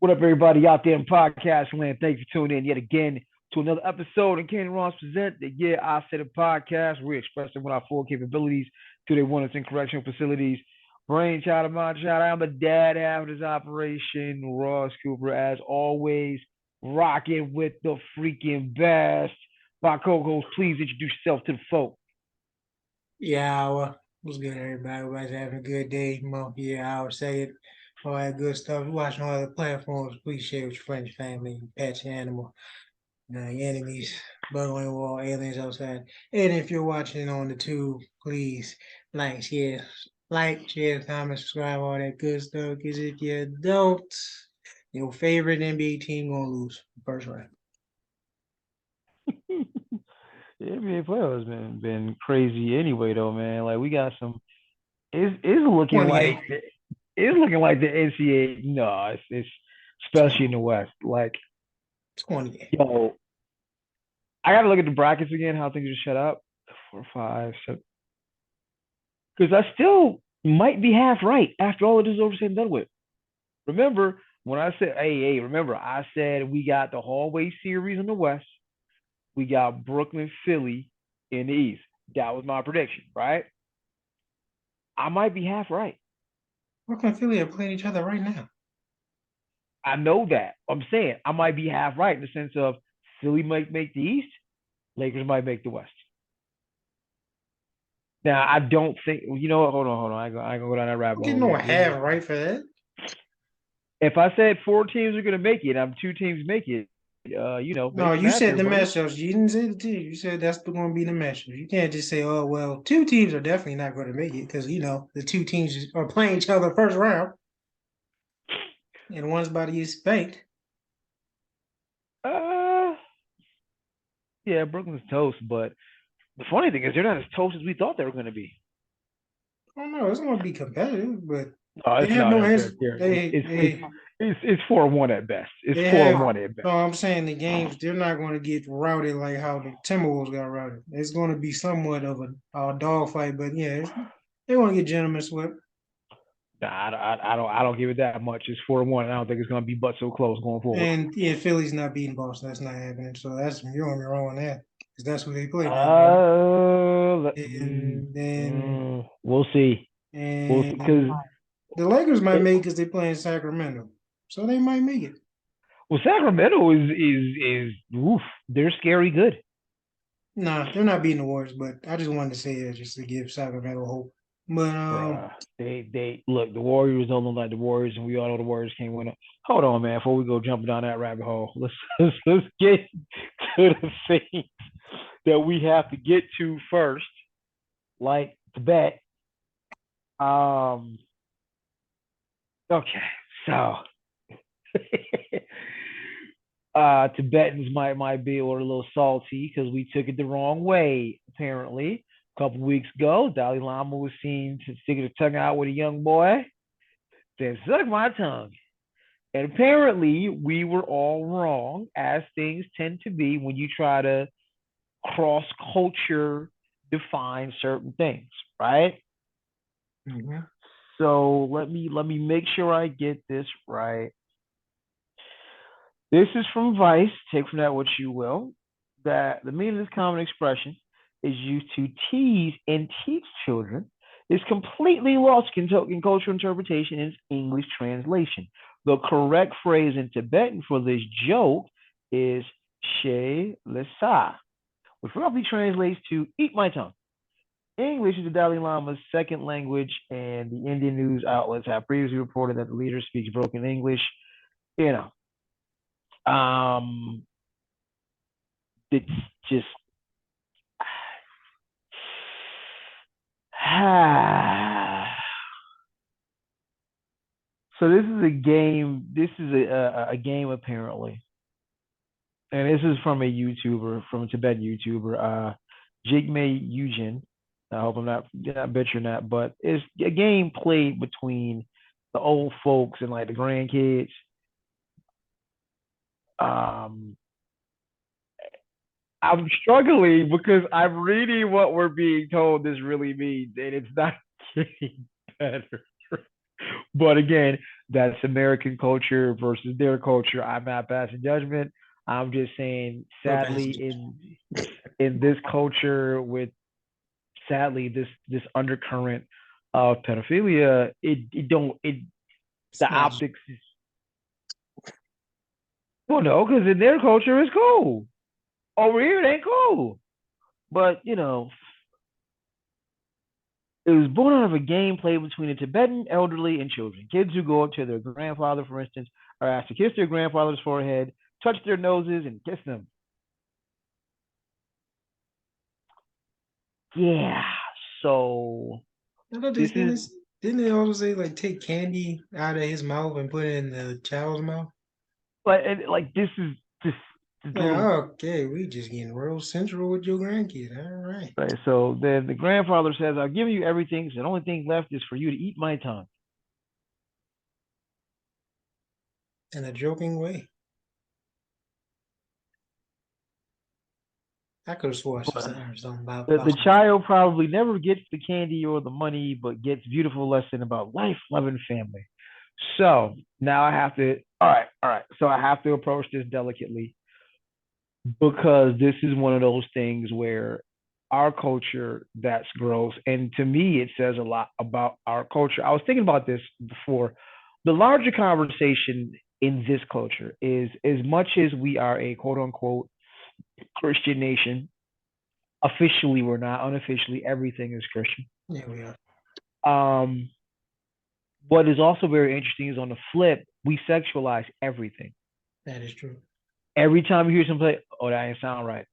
What up, everybody out there in podcast land? Thanks for tuning in yet again to another episode of Ken and Ross present the Yeah I Said It podcast. We're expressing what our full capabilities to their wellness and correctional facilities. Brainchild of my child. I'm the dad half of this operation, Ross Cooper, as always, rocking with the freaking best. My co-host, please introduce yourself to the folk. Yeah, what's good, everybody? Everybody's having a good day. Yeah, I would say it. All that good stuff. You watching all the platforms. Please share with your friends, your family, your pets, your animal, your enemies, burgling wall, aliens outside. And if you're watching on the tube, please share, comment, subscribe, all that good stuff. Because if you don't, your favorite NBA team gonna lose first round. The NBA playoffs been crazy anyway though, man. Like we got some. It's looking 28. like it's looking like the NCAA. No, it's especially in the West. Like, 28. yo, I got to look at the brackets again. How things are set up. 4, 5, 7. Because I still might be half right after all of this is over said and done with. Remember when I said, hey, remember I said we got the hallway series in the West. We got Brooklyn, Philly in the East. That was my prediction, right? I might be half right. Brooklyn and Philly are playing each other right now. I know that. I'm saying I might be half right in the sense of Philly might make the East, Lakers might make the West. Now I don't think you know what. Hold on. I ain't gonna go down that rabbit I'm getting hole no yet. half right for that. If I said four teams are gonna make it, I'm two teams make it. No, Make the you math said there, the buddy. matchups. You didn't say the team. You said that's going to be the matchups. You can't just say, "Oh, well, two teams are definitely not going to make it," because the two teams are playing each other first round, and one's about to get spanked. Uh, yeah, Brooklyn's toast, but the funny thing is they're not as toast as we thought they were gonna be. I don't know. It's going to be competitive, but No, they it's have not. no No, answer. it's 4-1 at best. It's They four have. one at No, best. I'm saying the games they're not going to get routed like how the Timberwolves got routed. It's going to be somewhat of a dogfight, but yeah, they're going to get gentlemen swept. Nah, I don't give it that much. It's 4-1. I don't think it's gonna be but so close going forward. And yeah, Philly's not beating Boston. That's not happening. So you're on your own on that because that's who they play right now. We'll We'll see. We'll see. and Because the Lakers might make it because they play in Sacramento, so they might make it. well, Sacramento is oof. They're scary good. Nah, they're not beating the Warriors, but I just wanted to say that just to give Sacramento hope. But Bruh. They look the Warriors don't look like the Warriors, and we all know the Warriors can't win it. Hold on, man. Before we go jumping down that rabbit hole, let's get to the things that we have to get to first, like the bet. Um. Okay, so Tibetans might be a little salty because we took it the wrong way. Apparently, a couple weeks ago, Dalai Lama was seen to sticking his tongue out with a young boy, saying "suck my tongue." And apparently, we were all wrong, as things tend to be when you try to cross culture define certain things, right? mhm. So let me make sure I get this right. This is from Vice. Take from that what you will. That the meaning of this common expression is used to tease and teach children is completely lost in cultural interpretation in its English translation. The correct phrase in Tibetan for this joke is she lesa, which roughly translates to eat my tongue. English is the Dalai Lama's second language, and the Indian news outlets have previously reported that the leader speaks broken English. You know, it's just so this is a game. This is a game apparently, and this is from a YouTuber, from a Tibetan YouTuber, Jigme Eugen. I hope I'm not butchering that, but it's a game played between the old folks and like the grandkids. Um, I'm struggling because I'm reading what we're being told this really means, and it's not getting better. But again, That's American culture versus their culture. I'm not passing judgment. I'm just saying, No sadly, passenger. in this culture, with sadly this undercurrent of pedophilia, it don't it It's the not. optics is, well, no, because in their culture it's cool. Over here it ain't cool. But it was born out of a game played between a Tibetan elderly and children. Kids who go up to their grandfather, for instance, are asked to kiss their grandfather's forehead, touch their noses, and kiss them. Yeah. So I thought this is didn't they also say like take candy out of his mouth and put it in the child's mouth? like this is just this Yeah, little. okay, we just getting real central with your grandkid. All right. Right. So then the grandfather says, "I've given you everything. So the only thing left is for you to eat my tongue." In a joking way. I could have sworn But I heard something about, the some. child probably never gets the candy or the money, but gets beautiful lesson about life, love, and family. So now I have to. All right. So I have to approach this delicately because this is one of those things where our culture that's gross, and to me, it says a lot about our culture. I was thinking about this before. The larger conversation in this culture is, as much as we are a quote unquote Christian nation, officially we're not, unofficially everything is Christian. Yeah, we are. Um, what is also very interesting is, on the flip, we sexualize everything. That is true. Every time you hear somebody, oh, that ain't sound right.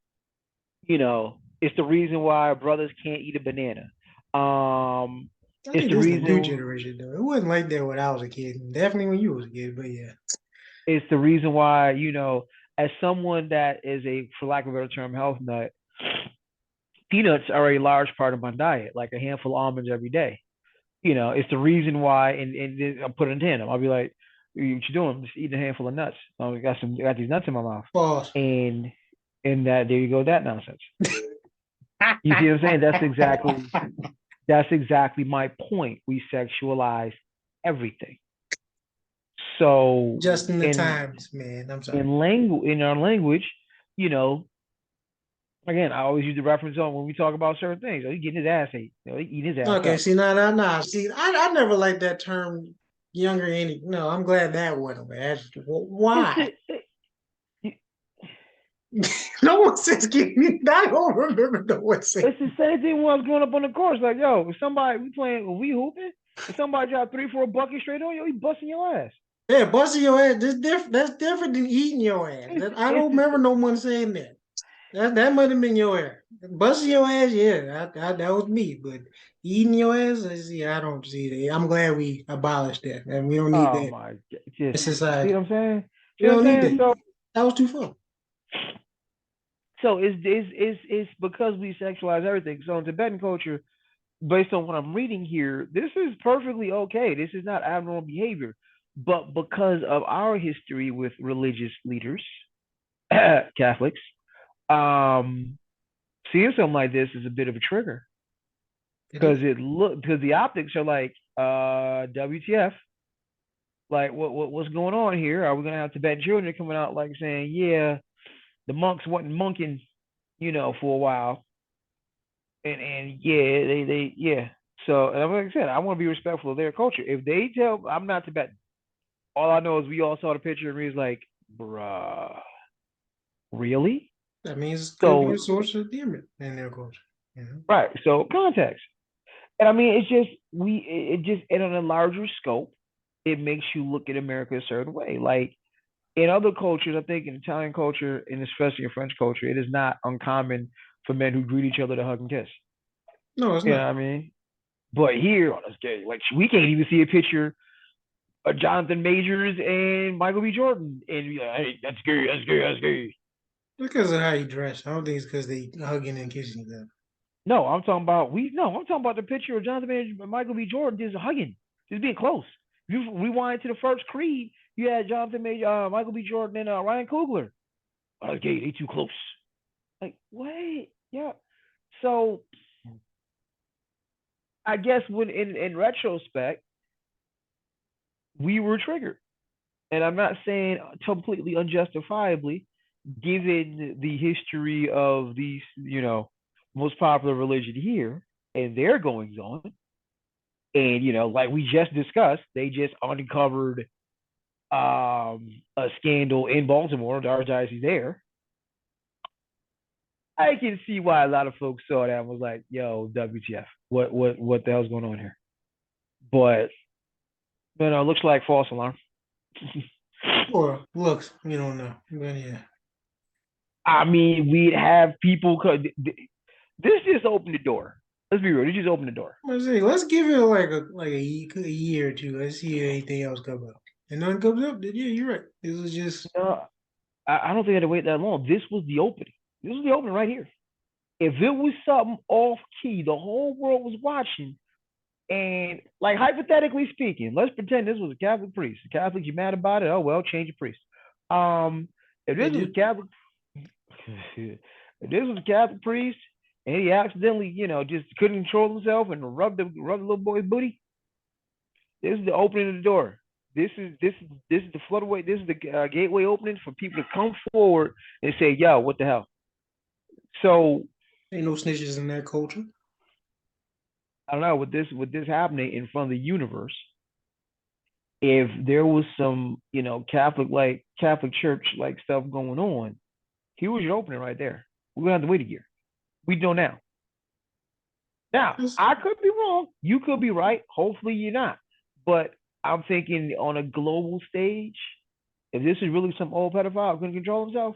It's the reason why brothers can't eat a banana. Um, I it's think the this is the new reason. generation though. It wasn't like that when I was a kid. Definitely when you was a kid, but yeah. It's the reason why, as someone that is a, for lack of a better term, health nut, peanuts are a large part of my diet, like a handful of almonds every day. It's the reason why, and I'll put it in tandem. I'll be like, "What you doing? I'm just eating a handful of nuts. I got these nuts in my mouth," Pause. and that there you go, that nonsense. You see what I'm saying? That's exactly my point. We sexualize everything. So Just in the in times, man. I'm sorry. in our language, you know, again, I always use the reference on when we talk about certain things. Oh, he getting his ass ate. He eating his ass Okay, up. see, now. See, I never liked that term younger any. No, I'm glad that went away. It's Why? the No one says give me. I don't remember no one saying. it's the same thing when I was growing up on the course. Like, yo, if somebody we playing, when we hooping, if somebody drop 3, 4 buckets straight on you, he busting your ass. Yeah, busting your ass. That's different than eating your ass. It's I it's don't the remember no one saying that. That might have been your ass. Busting your ass, yeah, that was me. But eating your ass, I don't see that. I'm glad we abolished that, and we don't need oh that my god, in just see society. what I'm saying? We See what I'm don't need saying? that. That was too fun. So it's because we sexualize everything. So in Tibetan culture, based on what I'm reading here, this is perfectly okay. This is not abnormal behavior. But because of our history with religious leaders, Catholics, um, seeing something like this is a bit of a trigger It is. because the optics are like, WTF? Like, what's going on here? Are we gonna have Tibetan children coming out like saying, yeah, the monks wasn't monking, for a while, and yeah, yeah. So, and like I said, I want to be respectful of their culture. If they tell, I'm not Tibetan. All I know is we all saw the picture and we was like, bruh, really? That means it could be a So, source of endearment in their culture. You know? right. So context. And I mean, it's just it just, and on a larger scope, it makes you look at America a certain way. Like in other cultures, I think in Italian culture and especially in French culture, it is not uncommon for men who greet each other to hug and kiss. No, it's You know not. what I mean? But here on this day, like we can't even see a picture of Jonathan Majors and Michael B. Jordan, and be like, hey, that's gay, that's gay, that's gay. Because of how you dress. I don't think it's because they hugging and kissing each other. No, I'm talking about I'm talking about the picture of Jonathan Majors and Michael B. Jordan just hugging, just being close. If you rewind to the first Creed, you had Jonathan Major, Michael B. Jordan, and Ryan Coogler. Oh, that's gay. They too close. Like, wait, yeah. So I guess when in retrospect, We were triggered. And I'm not saying completely unjustifiably, given the history of these, most popular religion here and their goings on. And, like we just discussed, they just uncovered a scandal in Baltimore, the archdiocese there. I can see why a lot of folks saw that and was like, "Yo, WTF? What the hell's going on here?" But looks like false alarm. Or looks, you don't know. But yeah. I mean, we'd have people. This just opened the door. Let's be real. This just opened the door. Let's give it like a year or two. Let's see if anything else comes up. And none comes up, then yeah, you're right. This was just No, I don't think I had to wait that long. This was the opening. This was the opening right here. If it was something off key, the whole world was watching. And like hypothetically speaking, let's pretend this was a Catholic priest. The Catholics, you mad about it? Oh well, change your priest. If they this was did. a Catholic, if this was a Catholic priest, and he accidentally, just couldn't control himself and rubbed the little boy's booty, this is the opening of the door. This is the floodway. This is the gateway opening for people to come forward and say, "Yo, what the hell?" So Ain't no snitches in that culture. I don't know with this happening in front of the universe. If there was some, Catholic Church like stuff going on, he was your opening right there. We're gonna have to wait a year. We know now. Now, Yes. I could be wrong. You could be right. Hopefully you're not. But I'm thinking on a global stage, if this is really some old pedophile who couldn't control himself,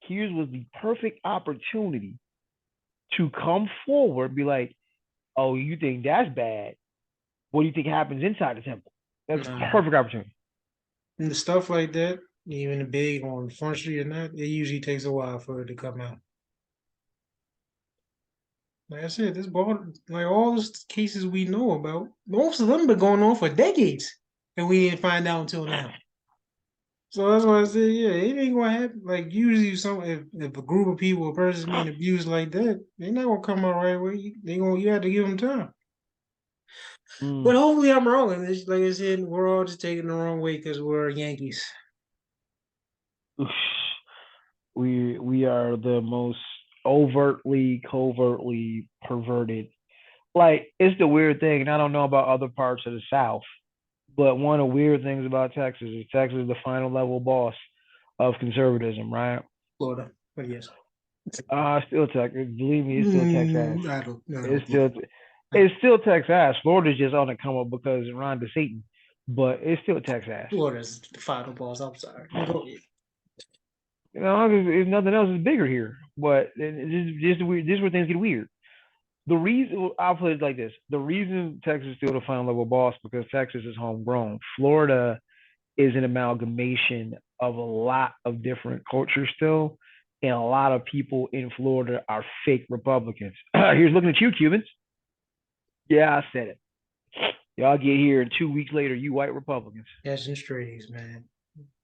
here's was the perfect opportunity to come forward and be like, oh, you think that's bad? What do you think happens inside the temple? That's a Nah. perfect opportunity. And the stuff like that, even the big on Front Street and that, it usually takes a while for it to come out. Like I said, this ball, like all those cases we know about, most of them been going on for decades, and we didn't find out until now. So that's why I said, yeah, it ain't gonna happen. Like usually, if a group of people, a person being abused like that, they not gonna come out right away. You have to give them time. But Mm. hopefully, I'm wrong. And it's, like I said, we're all just taking the wrong way because we're Yankees. We are the most overtly, covertly perverted. Like it's the weird thing, and I don't know about other parts of the South, but one of the weird things about Texas is Texas is the final level boss of conservatism, right? Florida, but yes. Still Texas. Believe me, it's still Texas. I don't know, It's still Florida. it's still Texas. Florida's just on the come up because Ron DeSantis, but it's still Texas. Florida's the final boss. I'm sorry. Go ahead. If nothing else is bigger here, but this is where things get weird. The reason I'll put it like this: the reason Texas is still the final level boss because Texas is homegrown. Florida is an amalgamation of a lot of different cultures still, and a lot of people in Florida are fake Republicans. Here's looking at you, Cubans. Yeah, I said it. Y'all get here, and 2 weeks later, you white Republicans. Catching strays, man.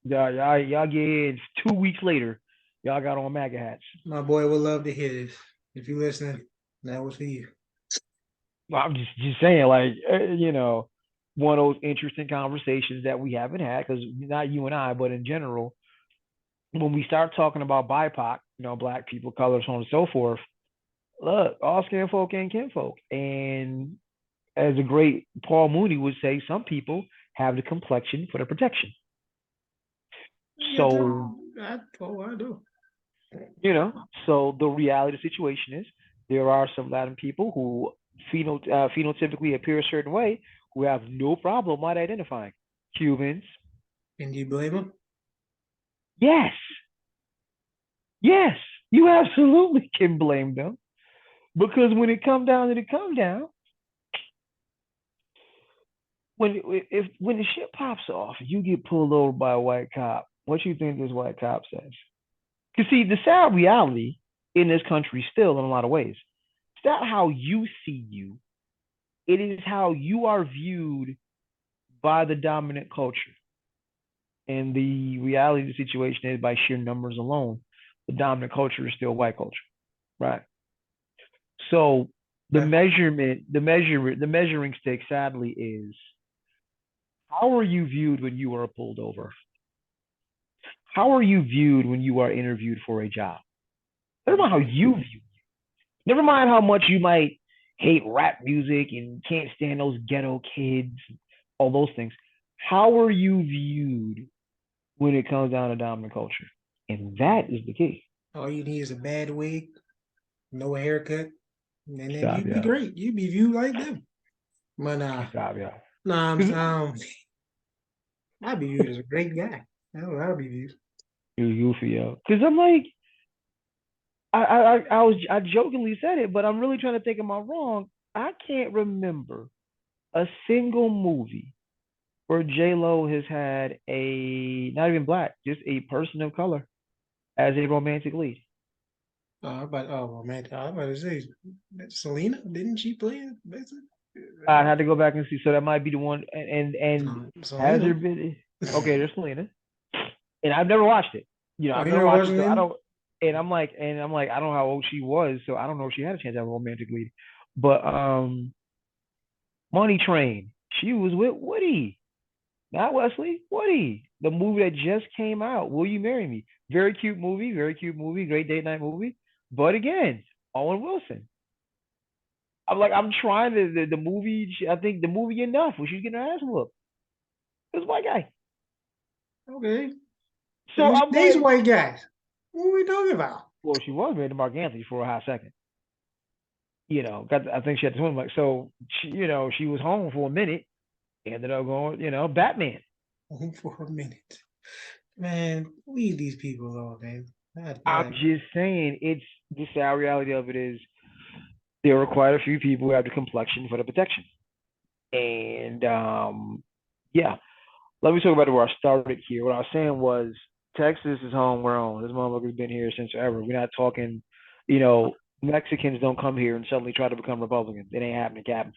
Y'all get here, and 2 weeks later, y'all got on MAGA hats. My boy would love to hear this. If you listening, that was for you. Well, I'm just saying, like, one of those interesting conversations that we haven't had because not you and I, but in general, when we start talking about BIPOC, black people, colors, so on and so forth. Look, all skin folk ain't kinfolk, and as a great Paul Mooney would say, some people have the complexion for the protection. Yeah, So, I do. so the reality of the situation is there are some Latin people who phenotypically appear a certain way who have no problem with identifying. Cubans, Can you blame him? yes, yes, you absolutely can blame them because when it come down to the come down, when the shit pops off, you get pulled over by a white cop. What you think this white cop says? Because see, the sad reality in this country still in a lot of ways, it's not how you see you. It is how you are viewed by the dominant culture. And the reality of the situation is by sheer numbers alone, the dominant culture is still white culture. Right. So the Okay. measurement, the measuring stick sadly is How are you viewed when you are pulled over? How are you viewed when you are interviewed for a job? Never mind how Okay. you view. Never mind how much you might hate rap music and can't stand those ghetto kids, all those things. How are you viewed when it comes down to dominant culture? And that is the key. All you need is a bad wig, no haircut, and then Stop, you'd be yeah. great. You'd be viewed like them. But Stop, yeah. nah, Because I'd be viewed as a great guy. I'll be viewed. you're goofy, yo. Because I'm like, I jokingly said it, but I'm really trying to think, am I wrong? I can't remember a single movie where J Lo has had a not even black, just a person of color as a romantic lead. Oh man, I was about to say Selena, didn't she play it? I had to go back and see, so that might be the one. And has there Selena. been? Okay, there's Selena, and I've never watched it. Oh, I've you never never watched watched it, so I Selena? don't. And I'm like, I don't know how old she was, so I don't know if she had a chance to have a romantic lead. But Money Train, she was with Woody, not Wesley. Woody, the movie that just came out. Will You Marry Me? Very cute movie, very cute movie, great date night movie. But again, Owen Wilson. I'm like, I'm trying the movie. I think the movie Enough, where she's getting her ass whooped. It was a white guy. Okay. I So mean, I'm these like, white guys. What are we talking about? well, she was married to Mark Anthony for a hot second. I think she had to swim like so. She was home for a minute. Ended up going, Batman. For a minute. Man, leave these people alone, man. I'm just saying, it's the sad reality of it is there are quite a few people who have the complexion for the protection. And yeah, let me talk about where I started here. What I was saying was Texas is homegrown. This motherfucker's been here since ever. We're not talking, you know, Mexicans don't come here and suddenly try to become Republicans. It ain't happening, Captain.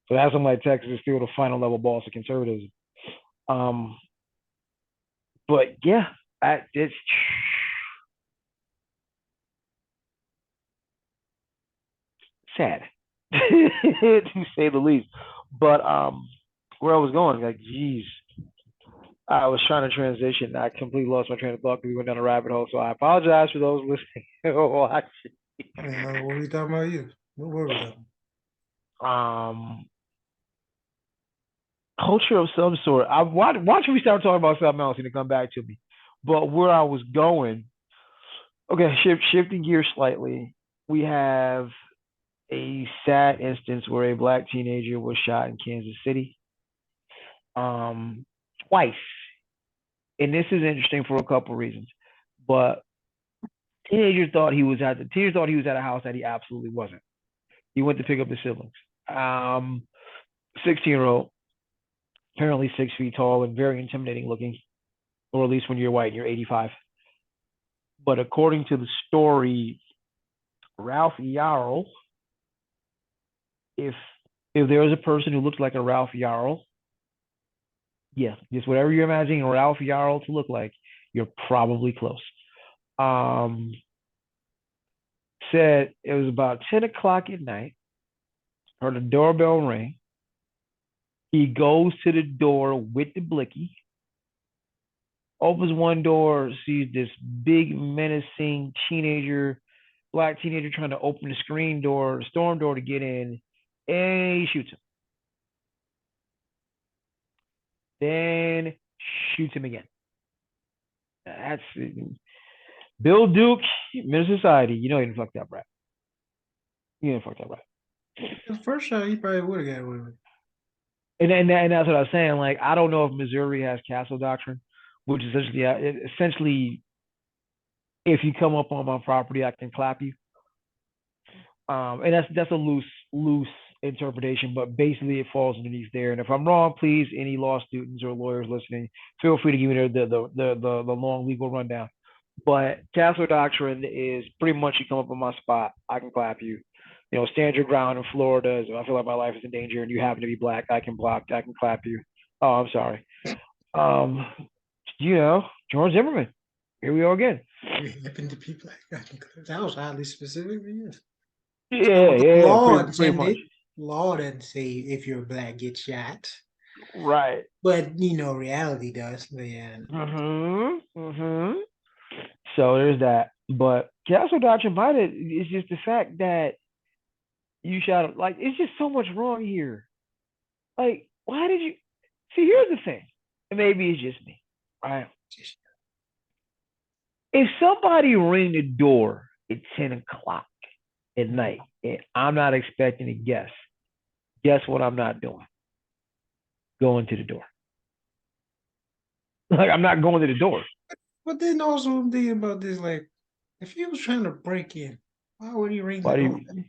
So that's why like Texas is still the final level boss of conservatism. Um, but yeah, it's sad to say the least. But where I was going, like, geez, I was trying to transition. I completely lost my train of thought because we went down a rabbit hole. So I apologize for those listening or watching. what were we talking about you? What were we talking Um, Culture of some sort. Watch me start talking about something else and it come back to me. But where I was going, okay, shifting gears slightly, we have a sad instance where a black teenager was shot in Kansas City, twice, and this is interesting for a couple reasons. But teenager thought he was at a house that he absolutely wasn't. He went to pick up his siblings. 16-year-old, apparently 6 feet tall and very intimidating looking, or at least when you're white, and you're 85. But according to the story, Ralph Yarl, if there was a person who looked like a Ralph Yarl, yeah, just whatever you're imagining Ralph Yarl to look like, you're probably close. Um, Said it was about 10 o'clock at night, heard the doorbell ring. He goes to the door with the blicky, opens one door, sees this big, menacing black teenager trying to open the storm door to get in, and he shoots him. Then shoots him again. That's Bill Duke, Minister Society. You know he didn't fuck that right. You didn't fuck that right. about? The first shot, he probably would have got away with it. And that's what I was saying. Like, I don't know if Missouri has castle doctrine, which is essentially if you come up on my property, I can clap you. And that's a loose interpretation, but basically it falls underneath there. And if I'm wrong, please, any law students or lawyers listening, feel free to give me the long legal rundown. But castle doctrine is pretty much you come up on my spot, I can clap you. Stand your ground in Florida. If I feel like my life is in danger and you happen to be black, I can clap you. Oh, I'm sorry. Um, George Zimmerman. Here we go again. We happen to be black. That was highly specific, but yes. Yeah, The yeah, law pretty much. intended. Law didn't say if you're black, get shot. Right. But reality does. But yeah, So there's that. But Castle Doctrine Invited is just the fact that you shot like it's just so much wrong here. Like, why did you see? Here's the thing, and maybe it's just me. Right? If somebody ring the door at 10 o'clock at night and I'm not expecting a guest, guess what I'm not doing? Going to the door. Like I'm not going to the door. but then also I'm thinking about this, like, if he was trying to break in, why would he ring the Why do door? you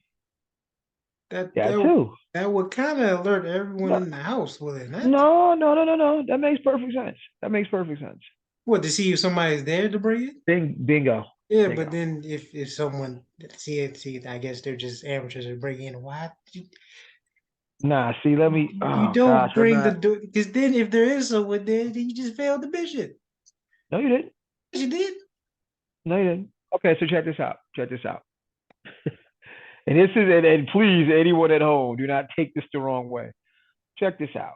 That that that too? that would kind of alert everyone No, in the house, would it not? no. That makes perfect sense. That makes perfect sense. What, to see if somebody's there to break it? Bingo. Yeah, but Bingo. then if someone see, I guess they're just amateurs and break in. Why Nah, see, let me. you Oh don't gosh, I'm bring the not. door? Because then if there is someone there, then you just failed the mission. No, you didn't. Yes, you did. No, you didn't. Okay, so check this out. Check this out. And this is and please, anyone at home, do not take this the wrong way. Check this out.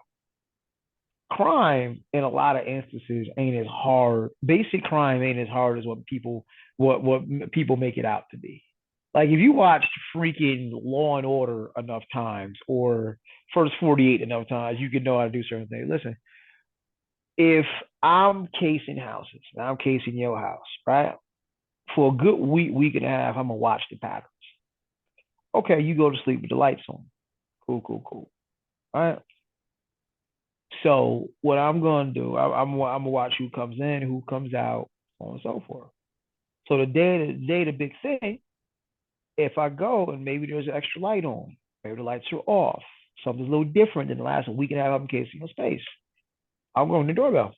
Crime in a lot of instances ain't as hard. Basic crime ain't as hard as what people make it out to be. Like if you watched freaking Law and Order enough times or First 48 enough times, you can know how to do certain things. Listen, if I'm casing houses, and I'm casing your house, right? For a good week and a half, I'm gonna watch the patterns. Okay, you go to sleep with the lights on. Cool. All right. So what I'm gonna do, I'm gonna watch who comes in, who comes out, so on and so forth. So the big thing, if I go and maybe there's an extra light on, maybe the lights are off, something's a little different than the last week and a half I'm casing your space. I'll go on the doorbell.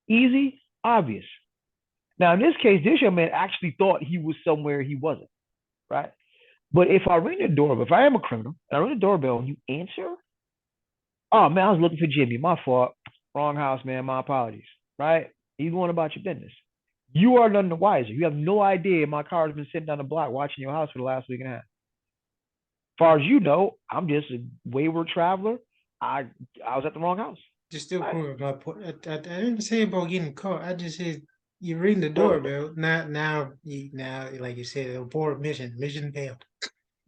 Easy, obvious. Now in this case, this young man actually thought he was somewhere he wasn't, right? But if I ring the doorbell, if I am a criminal and I ring the doorbell and you answer, oh man, I was looking for Jimmy. My fault. Wrong house, man. My apologies. Right? You going about your business. You are none the wiser. You have no idea my car has been sitting down the block watching your house for the last week and a half. As far as you know, I'm just a wayward traveler. I I was at the wrong house. Just still Right? proving my point. I didn't say about getting caught. I just said you ring the Uh, doorbell. Now, like you said, abort mission. Mission failed.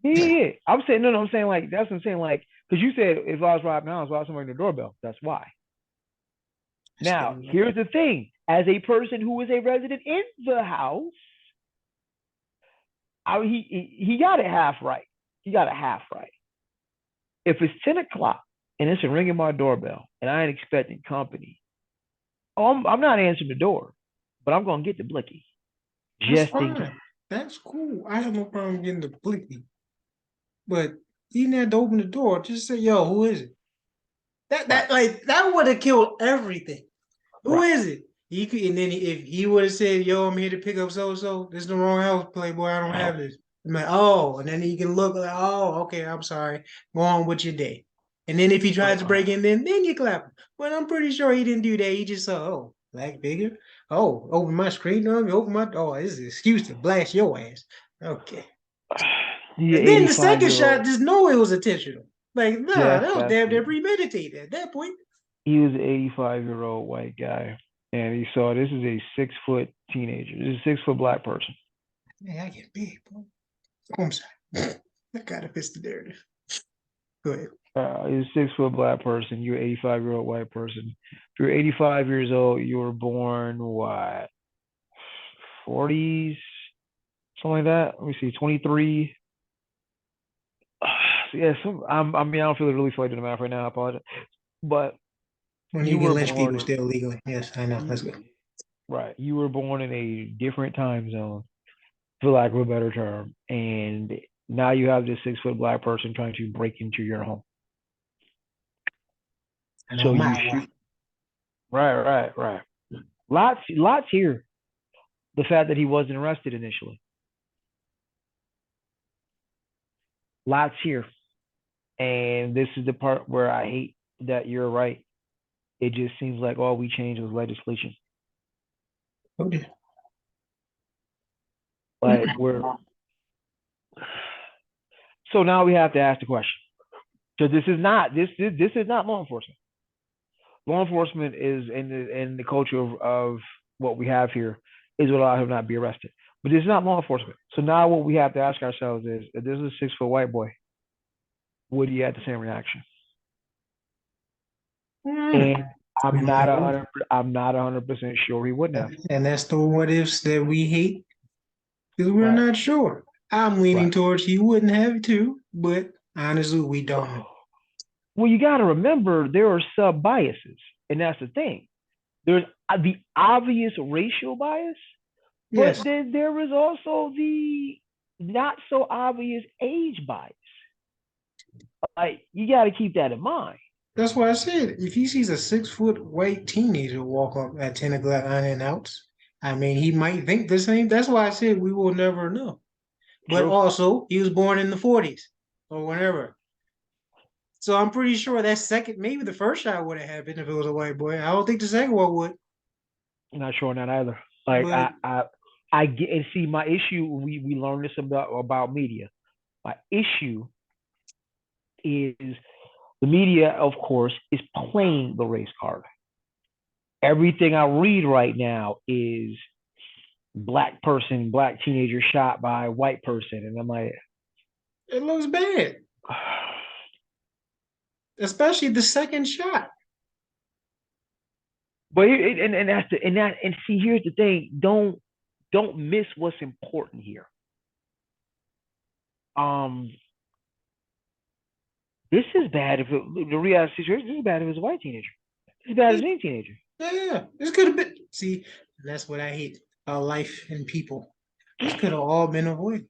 yeah. I'm saying no. I'm saying like that's what I'm saying like because you said if I was robbing the house, why was somebody ringing the doorbell? That's why. I just Now, didn't know. here's the thing. As a person who is a resident in the house, he got it half right. He got it half right. If it's 10 o'clock and it's a ringing my doorbell and I ain't expecting company, I'm not answering the door, but I'm gonna get the blicky That's just in case. fine. That's cool. I have no problem getting the blicky. But you didn't have to open the door. Just say, "Yo, who is it?" Right, That would have killed everything. Who right. is it? He could, and then if he would have said, "Yo, I'm here to pick up so so," this is the wrong house, Playboy. I don't have this. I'm like, oh, and then he can look like, oh, okay, I'm sorry. Go on with your day. And then if he tries to break in, then you clap him. But I'm pretty sure he didn't do that. He just saw, oh, black figure. Oh, open my screen on me, open my. Oh, this is an excuse to blast your ass. Okay. He's an And then the 85 second year shot, old. just know it was intentional. Like, nah, Yes, that was that's damn near it. premeditated at that point. He was an 85-year-old white guy, and he saw this is a 6 foot teenager. This is a 6 foot black person. Hey, I get big, boy. Oh, I'm sorry. I gotta fix the narrative. Go ahead. He's a 6 foot black person. You're an 85-year-old white person. If you're 85 years old, you were born what 40s, something like that. Let me see, 23. So yeah, I mean, I don't feel really feel like doing the math right now. I apologize, but When you you can were lynch people born still legally. Yes, I know. Let's go. right. You were born in a different time zone, for lack of a better term, and now you have this 6 foot black person trying to break into your home. I know So you my shoot. one. Right. Lots here. The fact that he wasn't arrested initially. Lots here. And this is the part where I hate that you're right. It just seems like all we changed was legislation. Okay. Like we're so now we have to ask the question. So this is not law enforcement. Law enforcement is in the culture of what we have here is what allow him not be arrested. But it's not law enforcement. So now what we have to ask ourselves is, if this is a 6 foot white boy, would he have the same reaction? Hmm. And I'm We not might a know. hundred. I'm not 100% sure he wouldn't have. And that's the what ifs that we hate because we're Right. not sure. I'm leaning Right. towards he wouldn't have to, but honestly, we don't know. Well, you got to remember there are sub biases, and that's the thing. There's the obvious racial bias, but Yes, then there is also the not so obvious age bias. Like you got to keep that in mind. that's why I said if he sees a 6 foot white teenager walk up at 10 o'clock unannounced, I mean, he might think the same. That's why I said we will never know. But True. also, he was born in the 40s or whenever. So I'm pretty sure that second, maybe the first shot would have happened if it was a white boy. I don't think the second one would. I'm not sure on that either. Like But I get and see my issue. We learned this about media. My issue is the media, of course, is playing the race card. Everything I read right now is black person, black teenager shot by a white person, and I'm like, it looks bad, especially the second shot. but and that's the and that and see here's the thing. Don't miss what's important here. Um, this is bad if the reality situation. This is bad if it's a white teenager. This is bad as It, any teenager. yeah, this could have been. See, that's what I hate about life and people. This could have all been avoided.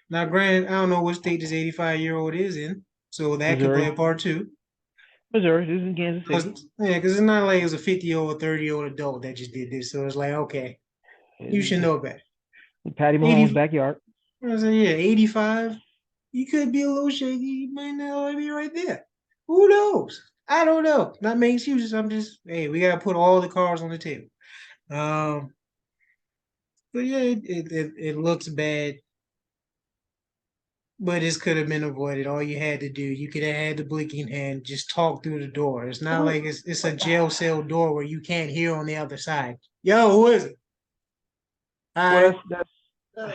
Now, granted, I don't know what state this 85-year-old is in, so that could play Missouri, a part too. Missouri. This is in Kansas City. Yeah, because it's not like it was a 50-year-old, 30-year-old adult that just did this. So it's like, okay, you should It's know better. Patty Mahomes' 80, backyard. I say, yeah, 85. You could be a little shaky. You might not be right there. Who knows? I don't know. Not making excuses. I'm just, hey, we gotta put all the cards on the table. Um, but yeah, it looks bad, but this could have been avoided. All you had to do, you could have had the blinking hand, just talk through the door. It's not like it's a jail cell door where you can't hear on the other side. Yo, who is it? All Well, right. that's Uh,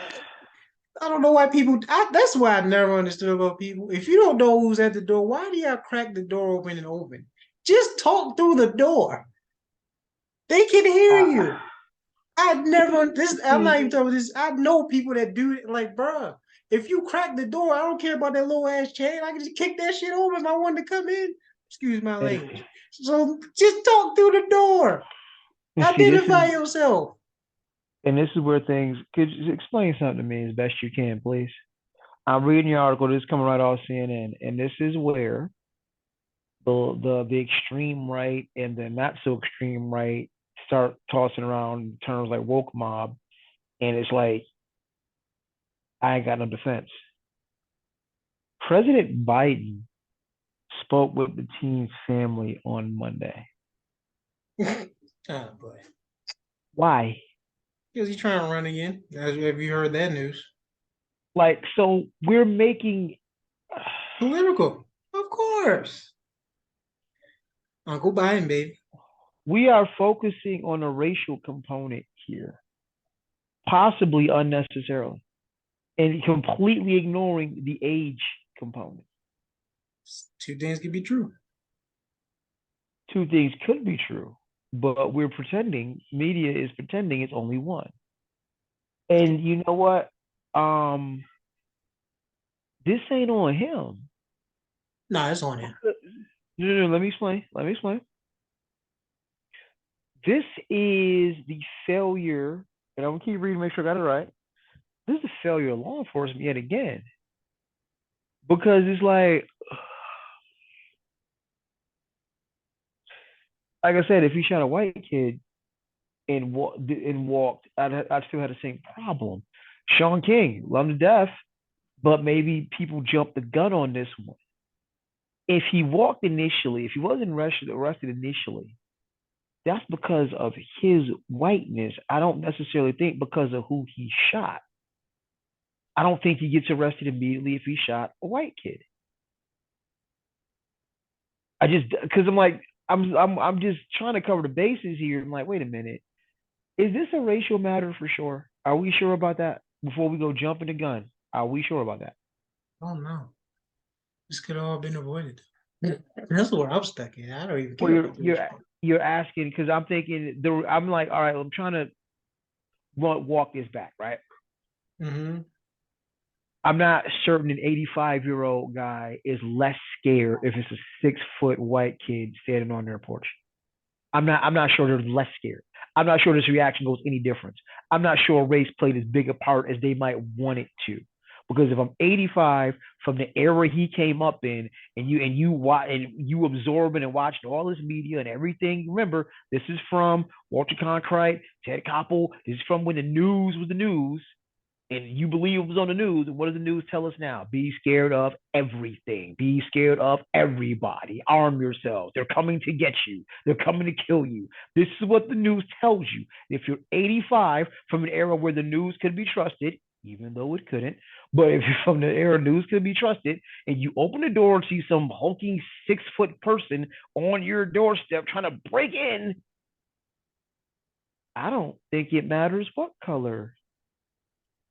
I don't know why people. That's why I never understood about people. If you don't know who's at the door, why do y'all crack the door open and open? Just talk through the door. They can hear uh, you. I never this. I'm not see, even talking about this. I know people that do it. Like, bruh, if you crack the door, I don't care about that little ass chain. I can just kick that shit over if I wanted to come in. Excuse my and, language. So just talk through the door. and see, Identify yourself. this is where things. Could you explain something to me as best you can, please? I'm reading your article. This is coming right off CNN, and this is where the extreme right and the not so extreme right start tossing around terms like woke mob, and it's like I ain't got no defense. President Biden spoke with the teen's family on Monday. Oh boy. Why? Because he's trying to run again. Have you heard that news? Like, so we're making Political. Of course. Uncle Biden, baby. we are focusing on a racial component here, possibly unnecessarily, and completely ignoring the age component. Two things could be true. Two things could be true, but we're pretending, media is pretending it's only one. And you know what? Um, this ain't on him. No, it's on him. No, let me explain. Let me explain. This is the failure, and I'm gonna keep reading, make sure I got it right. This is the failure of law enforcement yet again, because it's like I said, if you shot a white kid and walked, I'd still had the same problem. Sean King, love him to death, but maybe people jumped the gun on this one. If he walked initially, if he wasn't arrested initially, that's because of his whiteness. I don't necessarily think because of who he shot. I don't think he gets arrested immediately if he shot a white kid. I just because I'm like I'm just trying to cover the bases here. I'm like, wait a minute, is this a racial matter for sure? Are we sure about that? Before we go jumping the gun, are we sure about that? Oh no, this could all been avoided. That's where I'm stuck in. I don't even Well, care about the rich part. you're asking because I'm thinking I'm like, all right, I'm trying to walk this back, right? Mm-hmm. I'm not certain an 85-year-old guy is less scared if it's a 6 foot white kid standing on their porch. I'm not sure they're less scared. I'm not sure this reaction goes any different. I'm not sure race played as big a part as they might want it to. Because if I'm 85 from the era he came up in, and you absorbing and watching all this media and everything, remember this is from Walter Cronkite, Ted Koppel. This is from when the news was the news and you believe it was on the news, what does the news tell us now? Be scared of everything. Be scared of everybody. Arm yourselves. They're coming to get you. They're coming to kill you. This is what the news tells you. If you're 85 from an era where the news could be trusted, even though it couldn't, but if you're from the era news could be trusted, and you open the door and see some hulking 6 foot person on your doorstep trying to break in, I don't think it matters what color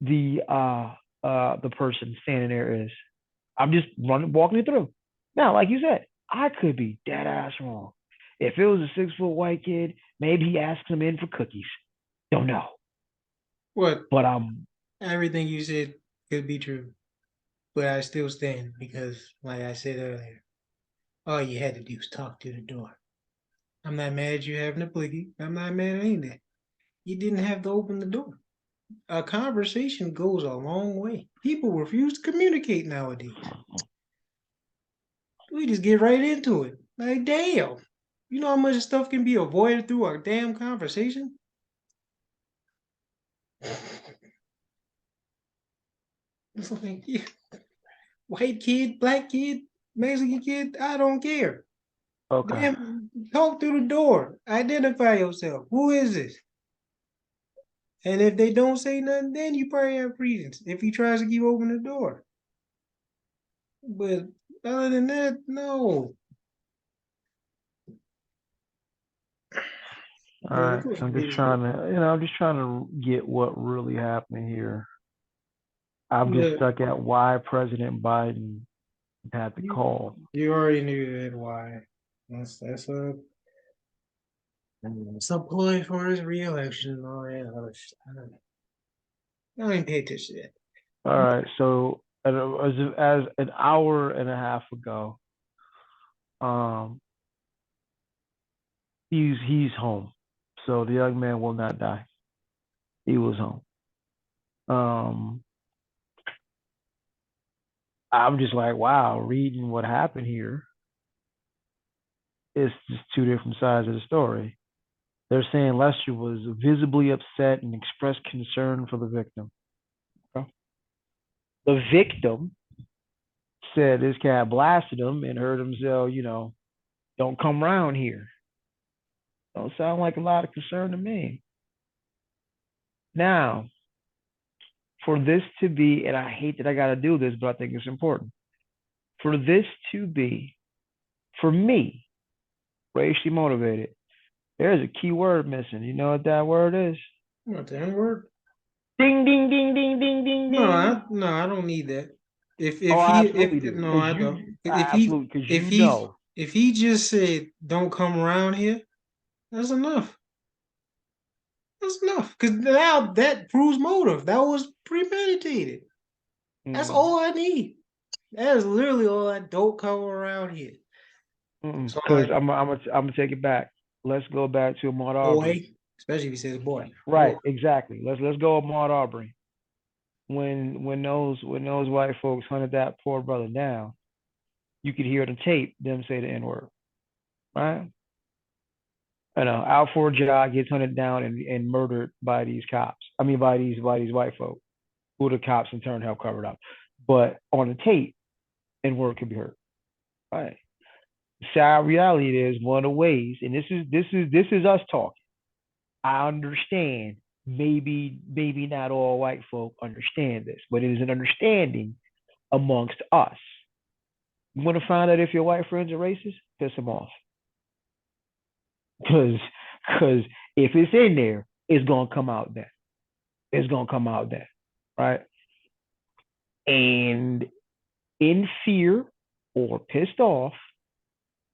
the person standing there is. I'm just running walking it through. Now, like you said, I could be dead ass wrong. If it was a 6 foot white kid, maybe he asked him in for cookies. Don't know. What But everything you said could be true, but I still stand because, like I said earlier, all you had to do was talk to the door. I'm not mad at you having a blicky. I'm not mad at any of that. You didn't have to open the door. A conversation goes a long way. People refuse to communicate nowadays. We just get right into it. Like, damn. You know how much stuff can be avoided through a damn conversation? It's like, yeah, white kid, black kid, Mexican kid, I don't care. okay. Damn, talk through the door. Identify yourself. Who is this? And if they don't say nothing, then you probably have reasons. If he tries to keep opening the door. But other than that, no. All But of right. course, So I'm just it trying to, I'm just trying to get what really happened here. I'm just is. stuck at why President Biden had the You, call. you already knew that why. That's a ploy for his reelection and all that other stuff. I don't even pay attention to that. All right. So as an hour and a half ago, um, he's home. So the young man will not die. He was home. Um, I'm just like, wow, reading what happened here, it's just two different sides of the story. They're saying Lester was visibly upset and expressed concern for the victim. Okay. The victim said this cat blasted him and heard him say, don't come around here. Don't sound like a lot of concern to me. Now, for this to be, and I hate that I got to do this, but I think it's important. For this to be, for me, racially motivated, there's a key word missing. You know what that word is? What the N word? Ding, ding, ding, ding, ding, ding, ding. No, I don't need that. Oh, If I he absolutely if do. no, Because I don't. absolutely, because If you he know. if he just said don't come around here, that's enough. That's enough. Because now that proves motive. That was premeditated. That's all I need. That is literally all I don't come around here. So Because I I'm gonna take it back. Let's go back to Ahmaud Arbery. boy, especially if he says boy. Right, Oh, exactly. Let's go Ahmaud Arbery. When those white folks hunted that poor brother down, you could hear the tape them say the N word. Right? I know Al Forjah gets hunted down and murdered by these cops. I mean by these white folks who the cops in turn helped cover it up. But on the tape, N word could be heard. Right. Sad reality is one of the ways, and this is us talking. I understand. Maybe not all white folk understand this, but it is an understanding amongst us You want to find out if your white friends are racist? Piss them off. Because because if it's in there, it's gonna come out then. It's gonna come out then, right? And in fear or pissed off,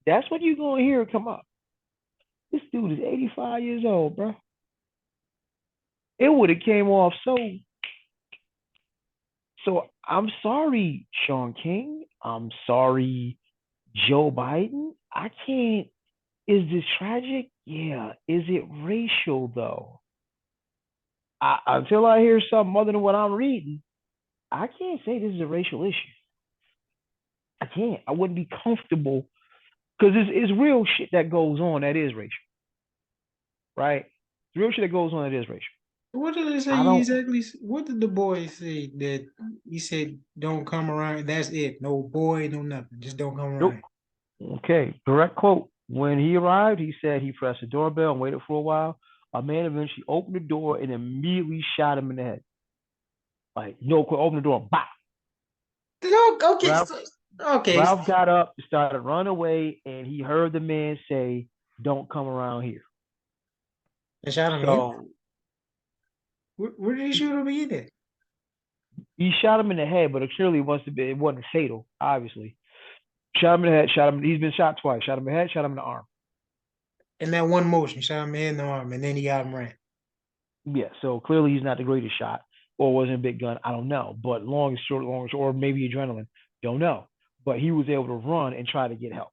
that's what you're gonna hear come up. This dude is 85 years old, bro. It would have came off so. I'm sorry, Sean King. I'm sorry, Joe Biden. I can't. Is this tragic? Yeah. Is it racial though? Until I hear something other than what I'm reading, I can't say this is a racial issue. I can't. I wouldn't be comfortable because it's real shit that goes on that is racial, right? It's real shit that goes on that is racial. What did they I say don't. exactly? What did the boy say that he said, don't come around? That's it. No boy, no nothing. Just don't come Nope. around. Okay. Direct quote. When he arrived, he said he pressed the doorbell and waited for a while. A man eventually opened the door and immediately shot him in the head. Like, no, open the door. Bah. Okay, Ralph okay. Ralph got up, started running away, and he heard the man say, "Don't come around here." They shot him in? So Where did he shoot him in at? he shot him in the head, but it clearly it wasn't fatal, obviously. Shot him in the head, shot him. He's been shot twice. Shot him in the head, shot him in the arm. In that one motion, shot him in the arm, and then he got him ran. Yeah, so clearly he's not the greatest shot, or wasn't a big gun. I don't know, but long, or maybe adrenaline. Don't know. But he was able to run and try to get help.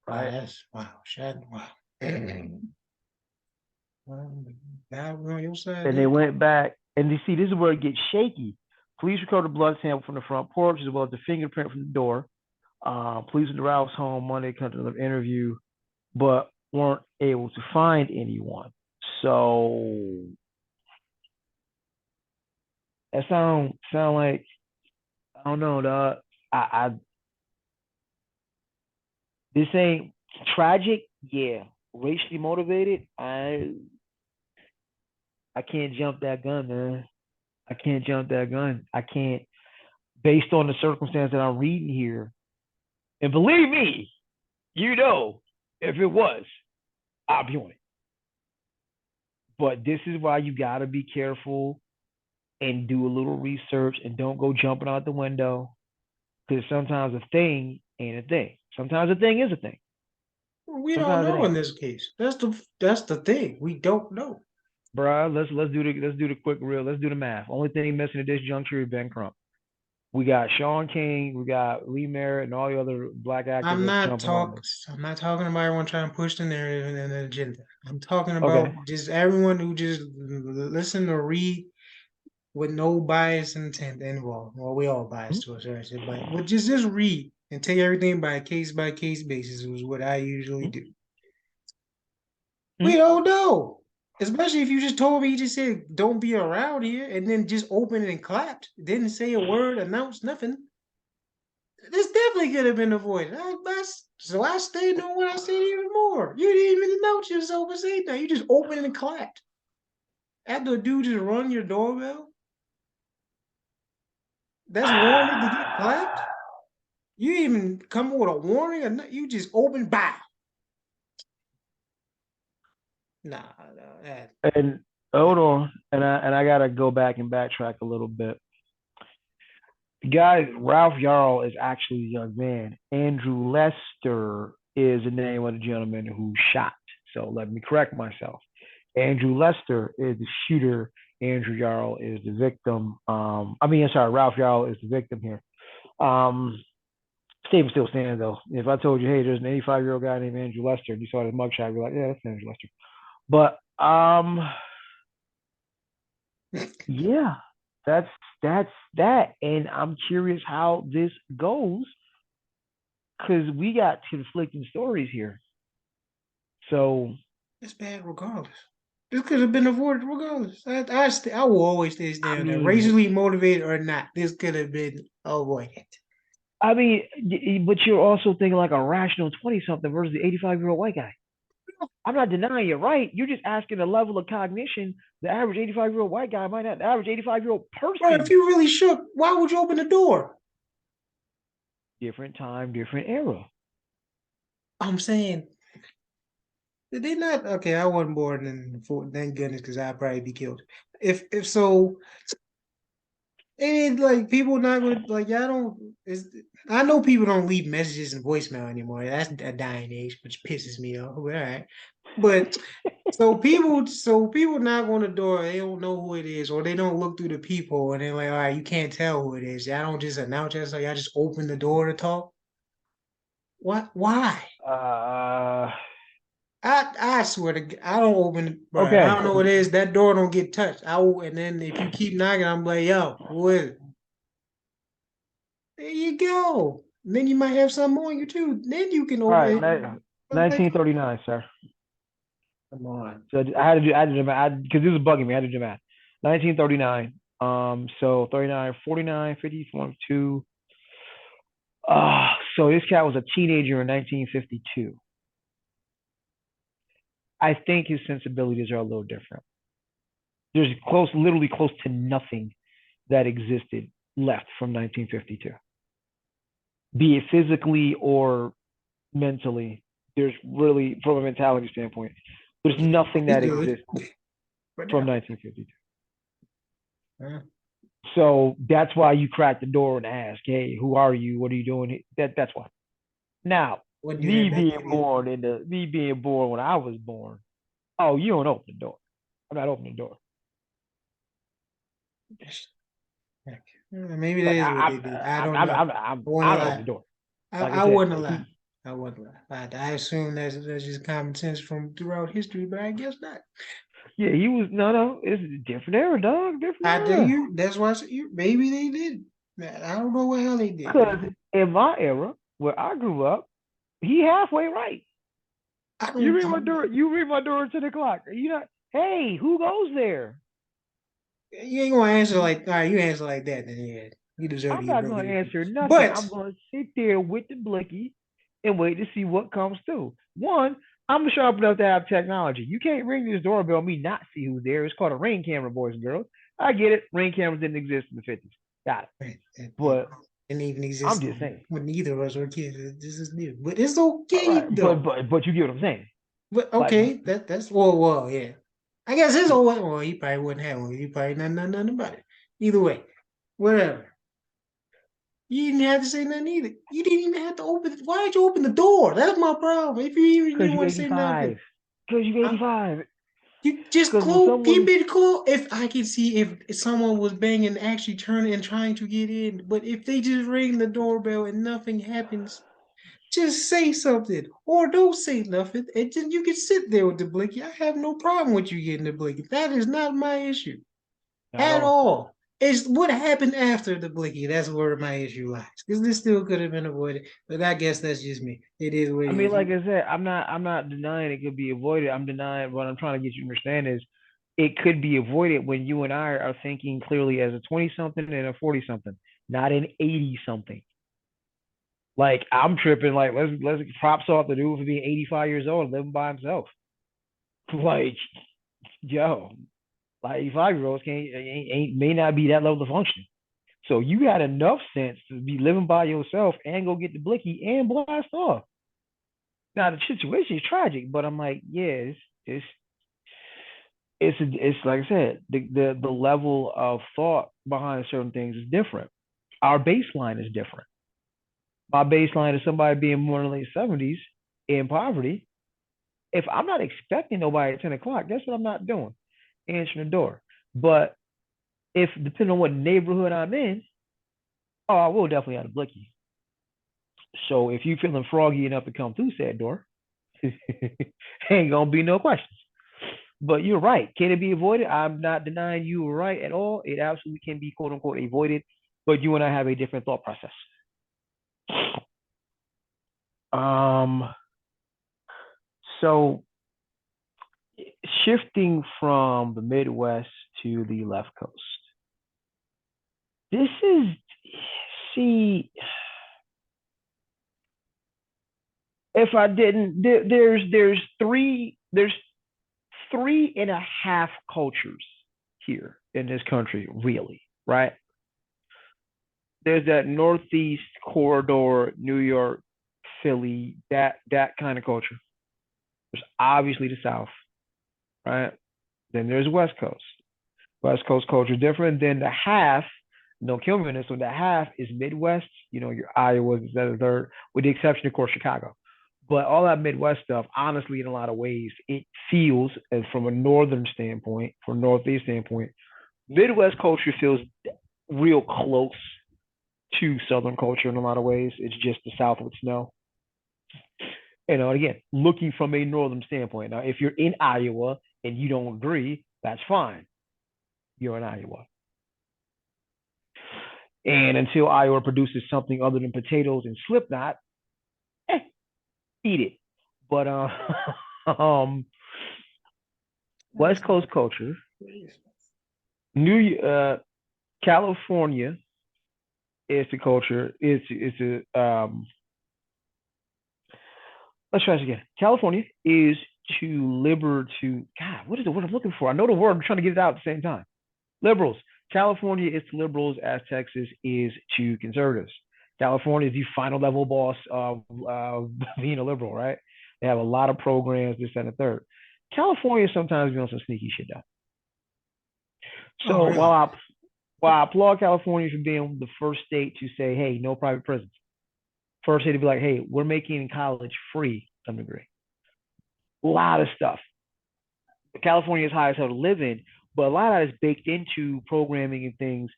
Wow, Right. that's wow. Shot wow. Well, God, we're on your side And they there. went back, and you see, this is where it gets shaky. Police recovered a blood sample from the front porch as well as the fingerprint from the door. Police went to Ralph's home Monday, conducted an interview, but weren't able to find anyone. So that sound like I don't know. I this ain't tragic. Yeah, racially motivated. I can't jump that gun, man. I can't jump that gun. I can't, based on the circumstance that I'm reading here. And believe me, if it was, I'll be on it. But this is why you got to be careful and do a little research and don't go jumping out the window because sometimes a thing ain't a thing. Sometimes a thing is a thing. We don't Sometimes it know in ain't. this case. That's the thing. We don't know. Bruh, let's do the quick real. Let's do the math. Only thing missing at this juncture is Ben Crump. We got Sean King, we got Lee Merritt, and all the other black I'm activists not jumping on talk. them. I'm not talking about everyone trying to push the narrative and an agenda. I'm talking Okay. about just everyone who just listen or read with no bias intent involved. Well, we all biased to a certain extent, but just read and take everything by case basis is what I usually do. We Mm-hmm. don't know. Especially if you just told me, you just said, don't be around here, and then just opened and clapped. Didn't say a word, announced nothing. This definitely could have been avoided. So I stayed on what I said even more. You didn't even announce yourself or say that. You just opened and clapped. After a dude just run your doorbell, that's warranted to get clapped. You even come with a warning, or you just open, bow. Nah, that, And hold on, and I gotta go back and backtrack a little bit. The guy Ralph Yarl is actually a young man. Andrew Lester is the name of the gentleman who shot. So let me correct myself. Andrew Lester is the shooter. Andrew Yarl is the victim. I'm sorry, Ralph Yarl is the victim here. Um, Statement still stands though. If I told you, hey, there's an 85-year-old guy named Andrew Lester, and you saw his mugshot, you're like, yeah, that's Andrew Lester. But yeah, that's that's that. And I'm curious how this goes because we got conflicting stories here. So that's bad regardless. This could have been avoided regardless. I will always stay I there. That mean, racially motivated or not, this could have been avoided. but you're also thinking like a rational 20 something versus the 85-year-old white guy. I'm not denying you're right. You're just asking a level of cognition the average 85-year-old white guy might not. The average 85-year-old Bro, if person. you really shook, why would you open the door? Different time, different era. I'm saying, did they not? Okay, I wasn't born in thank goodness, because I'd probably be killed. If so, and like people not gonna like y'all don't. I know people don't leave messages and voicemail anymore. That's a dying age, which pisses me off. But all right, but so people knock on the door. They don't know who it is, or they don't look through the people, and they're like, all right, you can't tell who it is. Y'all don't just announce it. So y'all just open the door to talk. What? Why? Uh, I swear to God, I don't open it, bro. I okay. don't know what it is. That door don't get touched. And then if you keep knocking, I'm like, yo, who is it? There you go. Then you might have something on you too. Then you can All open right. it. I'm like, 1939, sir. come on. So I had to do math because this was bugging me. I had to do math. 1939. So 39, 49, 50, 42. So this cat was a teenager in 1952. I think his sensibilities are a little different. There's literally close to nothing that existed left from 1952, be it physically or mentally. There's really, from a mentality standpoint, there's nothing It's that good. exists But from now, 1952. uh, So that's why you crack the door and ask, "Hey, who are you? What are you doing?" That's why. Now, wouldn't do that back then either. me being born when I was born. Oh, you don't open the door. I'm not opening the door. Maybe that Like is what they did. I don't know. I I wouldn't don't open lie. the door. I, Like I I said, wouldn't lie. he I wouldn't lie. I assume that's just common sense from throughout history, but I guess not. yeah, he was no, it's a different era, dog, different I tell era. you, that's why I said maybe they did. Man, I don't know what hell they did. Because in my era, where I grew up, he halfway right. I don't. I'm, You ring my door at 10 o'clock. You not, hey, who goes there? you ain't gonna answer like, all right, you answer like that, then yeah, you deserve to I'm get not broken gonna into. answer nothing. But I'm gonna sit there with the blicky and wait to see what comes through. One, I'm sharp enough to have technology. You can't ring this doorbell, me not see who's there. It's called a ring camera, boys and girls. I get it. Ring cameras didn't exist in the 50s. Got it. it But didn't even I'm exist just saying. when neither of us were kids. This is new, but it's All okay right. though. But you get what I'm saying. But Like, okay, that's well, yeah. I guess his old well, he probably wouldn't have one. He probably nothing about it. Either way, whatever. You didn't have to say nothing either. You didn't even have to open it. Why did you open the door? That's my problem. If you even cause didn't you want to say 85. nothing, Cause you I, 85. you just Cause when close, keep someone it close. If I can see if someone was banging, actually turning and trying to get in, but if they just ring the doorbell and nothing happens, just say something or don't say nothing, and then you can sit there with the blinky. I have no problem with you getting the blinky. That is not my issue at at all. all. It's what happened after the blinky. That's where my issue lies. Because this still could have been avoided, but I guess that's just me. It is what I it mean, is. like I said, I'm not denying it could be avoided. I'm denying what I'm trying to get you to understand is it could be avoided when you and I are thinking clearly as a 20 something and a 40 something, not an 80 something. Like I'm tripping. Like let's props off the dude for being 85 years old and living by himself. Like yo, like 85-year-olds can't ain't may not be that level of functioning. So you had enough sense to be living by yourself and go get the blicky and blast off. Now the situation is tragic, but I'm like, yeah, it's it's like I said, the level of thought behind certain things is different. Our baseline is different. My baseline is somebody being born in the late 70s in poverty. If I'm not expecting nobody at 10 o'clock, that's what I'm not doing. Answering the door. But if depending on what neighborhood I'm in, oh, I will definitely have a blicky. So if you feeling froggy enough to come through said door, ain't gonna be no questions. But you're right. Can it be avoided? I'm not denying you were right at all. It absolutely can be quote unquote avoided, but you and I have a different thought process. Um, so shifting from the Midwest to the left coast. This is see if I didn't there's three and a half cultures here in this country, really, right? there's that northeast corridor, New York, Philly, that kind of culture. There's obviously the South, right? Then there's West Coast. West Coast culture is different. Then the half, don't kill me on this one, the half is Midwest, your Iowa, that is third, with the exception, of course, Chicago. But all that Midwest stuff, honestly, in a lot of ways, it feels, as from a northern standpoint, from Northeast standpoint, Midwest culture feels real close to Southern culture in a lot of ways. It's just the South with snow. Again, looking from a northern standpoint. Now, if you're in Iowa and you don't agree, that's fine. You're in Iowa. And until Iowa produces something other than potatoes and Slipknot, eh, eat it. But um, West Coast culture, New California is the culture. It's a let's try this again. California is to liber to God. What is the word I'm looking for? I know the word. I'm trying to get it out at the same time. Liberals. California is to liberals as Texas is to conservatives. California is the final level boss of being a liberal, right? They have a lot of programs, this and the third. California sometimes be on some sneaky shit though. Oh, So really? while I applaud California for being the first state to say, hey, no private prisons. First state to be like, hey, we're making college free to some degree. A lot of stuff. California is high as hell to live in, but a lot of that is baked into programming and things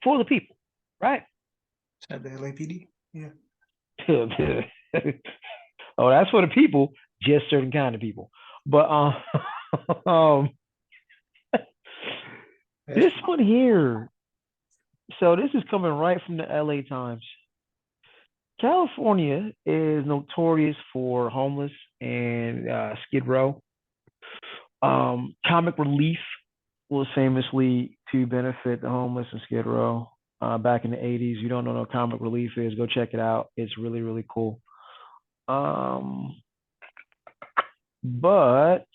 for the people, right? Is that the LAPD? Yeah. Oh, that's for the people, just certain kind of people. But um, That's this one here. So this is coming right from the LA Times. California is notorious for homeless and Skid Row. Comic Relief was famously to benefit the homeless and Skid Row back in the 80s. You don't know what Comic Relief is, go check it out. It's really, really cool. Um, but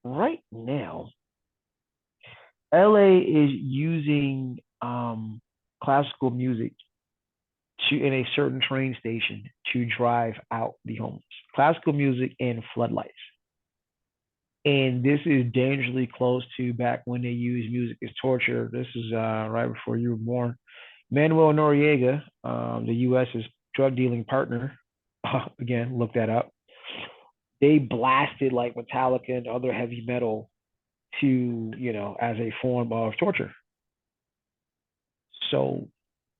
right now, LA is using classical music in a certain train station to drive out the homeless. Classical music and floodlights. And this is dangerously close to back when they used music as torture. This is right before you were born. Manuel Noriega, the U.S.'s drug dealing partner, again, look that up. They blasted like Metallica and other heavy metal to, as a form of torture. So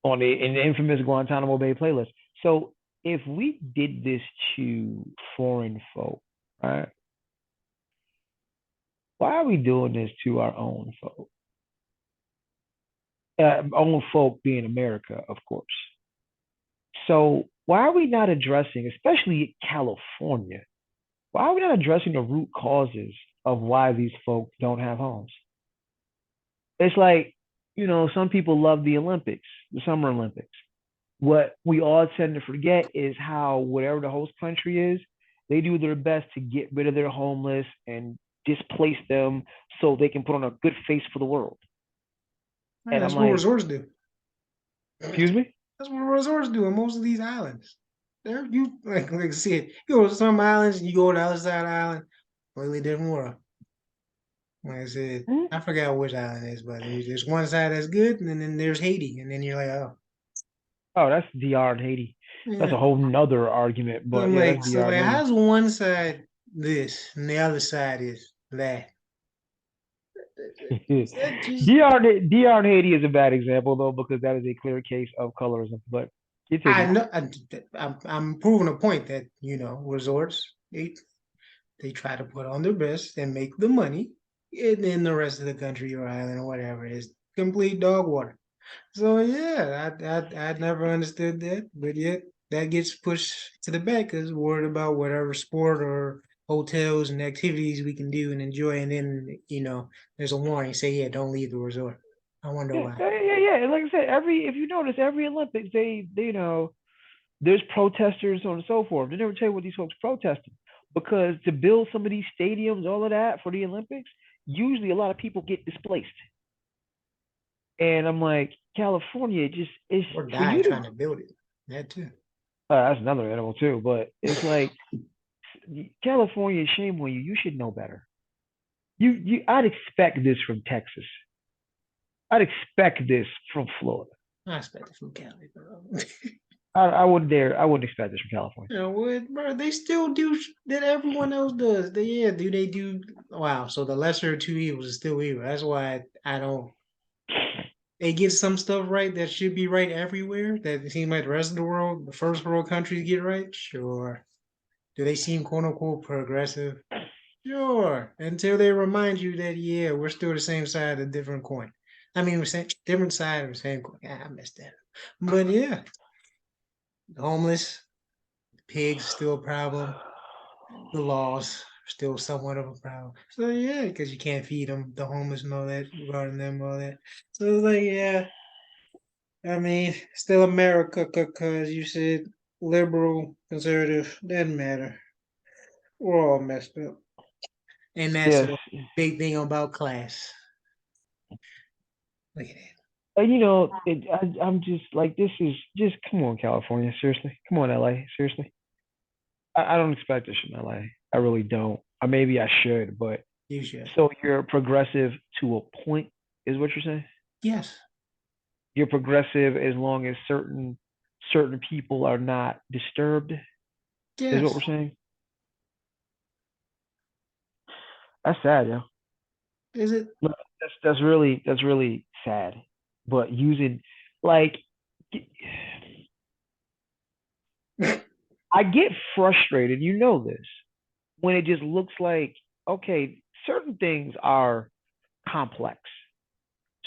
on in the infamous Guantanamo Bay playlist. So if we did this to foreign folk, right? Why are we doing this to our own folk? Own folk being America, of course. So why are we not addressing, especially California? Why are we not addressing the root causes of why these folks don't have homes? It's like, some people love the Olympics, the Summer Olympics. What we all tend to forget is how whatever the host country is, they do their best to get rid of their homeless and displace them so they can put on a good face for the world. Man, And that's I'm what like, resorts do. excuse That's me? what resorts do on most of these islands. There, you like I said, you go to some islands, you go to the other side of the island, completely different world. Like I said, Hmm? I forgot which island it is, but there's one side that's good, and then there's Haiti, and then you're like, oh, Oh, that's DR and Haiti. That's yeah. a whole nother argument, So but I'm yeah, like, that's so DR and like, Haiti. how's one side this and the other side is that? That just DR and Haiti is a bad example though because that is a clear case of colorism. But I continue. know I'm proving a point that resorts they try to put on their best and make the money, and then the rest of the country or island or whatever is complete dog water. So yeah, I never understood that, but yet that gets pushed to the back because worried about whatever sport or hotels and activities we can do and enjoy, and then there's a warning say yeah, don't leave the resort. I wonder Yeah, why. yeah. And like I said, every if you notice, every Olympics they there's protesters so on and so forth. They never tell you what these folks protesting because to build some of these stadiums, all of that for the Olympics, usually a lot of people get displaced. And I'm like, California just is Or for die you to. trying to build it. That too. That's another animal too, but it's like California, shame on you. You should know better. I'd expect this from Texas. I'd expect this from Florida. I expect it from Cali, bro. I wouldn't dare. I wouldn't expect this from California. You know what, bro? They still do that everyone else does. Yeah, do they do? Wow. So the lesser of two evils is still evil. That's why I don't. They get some stuff right that should be right everywhere. That it seems like the rest of the world, the first world countries get right. Sure. Do they seem quote unquote progressive? Sure. Until they remind you that yeah, we're still the same side of a different coin. I mean, we're saying different side of the same coin. Ah, I messed that up. But yeah, the homeless, pigs still a problem. The laws are still somewhat of a problem. So yeah, because you can't feed them, the homeless and all that, regarding them, all that. So it's like, yeah, I mean, still America, because you said liberal, conservative, doesn't matter. We're all messed up. And that's Yes, a big thing about class. Look at that. and I'm just like, this is just come on, California, seriously, come on, LA, seriously. I don't expect this from LA. I really don't. Maybe I should, but You should. so you're progressive to a point, is what you're saying? Yes. You're progressive as long as certain people are not disturbed, is what we're Yes. saying. That's sad, yeah. Is it? That's really sad. But using like I get frustrated, this, when it just looks like okay, certain things are complex.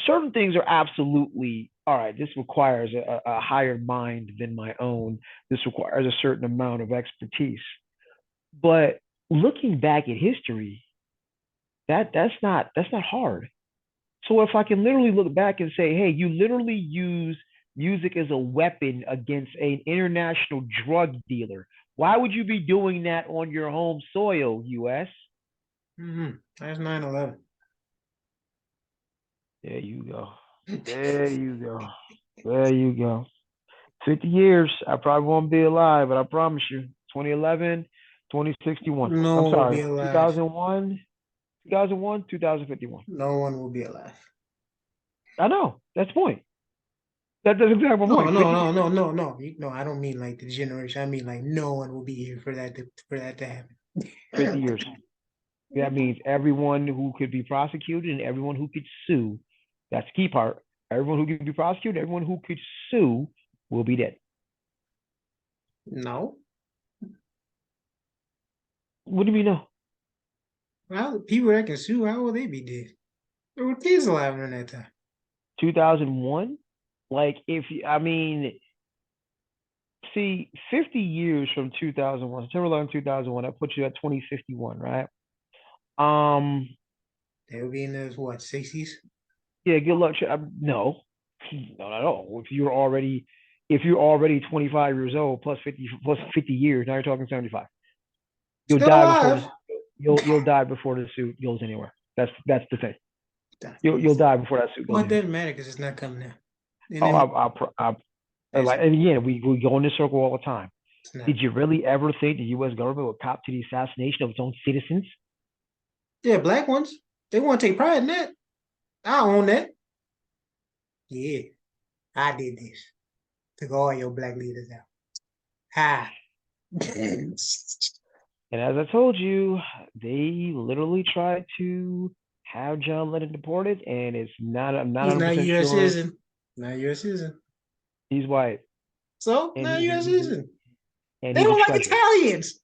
Certain things are absolutely all right. This requires a higher mind than my own. This requires a certain amount of expertise. But looking back at history, that's not hard. So if I can literally look back and say, hey, you literally use music as a weapon against an international drug dealer, why would you be doing that on your home soil, US? That's 9/11. There you go. There you go. There you go. 50 years, I probably won't be alive, but I promise you, 2011, 2061. No I'm one will sorry, be alive. 2001, 2001, 2051. No one will be alive. I know. That's the point. That's exactly my No, point. no, 50 no, years. no, no, no. No, I don't mean like the generation. I mean like no one will be here for that to 50 happen. years. That means everyone who could be prosecuted and everyone who could sue. That's the key part. Everyone who could be prosecuted, everyone who could sue will be dead. No. What do you mean no? Well, the people that can sue, how will they be dead? There were kids alive during that time. 2001? Like, I mean, see, 50 years from 2001, September 11, 2001, that puts you at 2051, right? Um, They will be in those what, 60s? yeah, good luck. No, not at all. If you're already 25 years old plus 50 years, now you're talking 75. You'll Still die before this. alive. You'll die before the suit goes anywhere. That's the thing. You'll die before that suit goes What anywhere. doesn't matter because it's not coming out. And Oh, then it's, like, and again, we go in this circle all the time. it's not. Did you really ever think the U.S. government would cop to the assassination of its own citizens? Yeah, black ones. They want to take pride in that. I own that. Yeah, I did this. Took all your black leaders out. Ha. And as I told you, they literally tried to have John Lennon deported, and it's not. I'm not He's not 100% U.S. sure citizen. Not U.S. citizen. he's white, So and not he's a, U.S. he's a, citizen. and They he's a don't like treasure. Italians.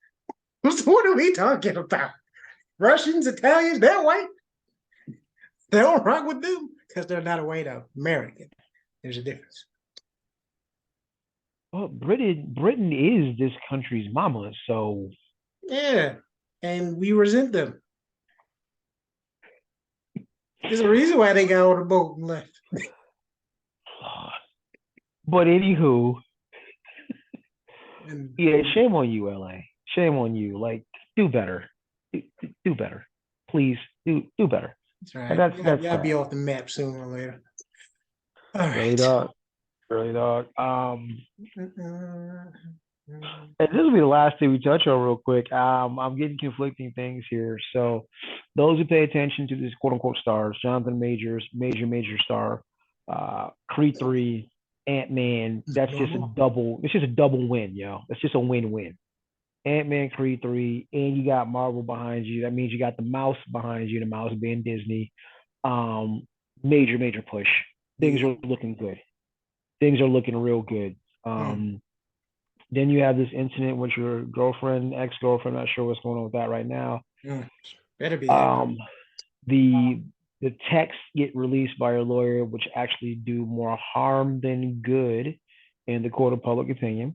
What are we talking about? Russians, Italians, they're white. They don't rock with them because they're not a white American. There's a difference. Well, Britain is this country's mama, so Yeah. And we resent them. There's a reason why they got on the boat and left. but anywho, And yeah, shame on you, LA. Shame on you. Like, do better. Do better. Please do better. it's all And right. that's Y'all be sad. off the map sooner or later. All Really, right. dog. Really, dog. Uh, And this will be the last thing we touch on real quick. I'm getting conflicting things here. So, those who pay attention to these quote unquote stars, Jonathan Majors, major star, Creed 3, Ant Man, that's just a Normal. double. It's just a double win, yo. It's just a win-win. Ant Man, Creed 3, and you got Marvel behind you. That means you got the mouse behind you. The mouse being Disney. Um, major push. Things Yeah. are looking good. Things are looking real good. Mm, Then you have this incident with your girlfriend, ex-girlfriend. Not sure what's going on with that right now. mm. Better be that. Um, the the texts get released by your lawyer, which actually do more harm than good in the court of public opinion.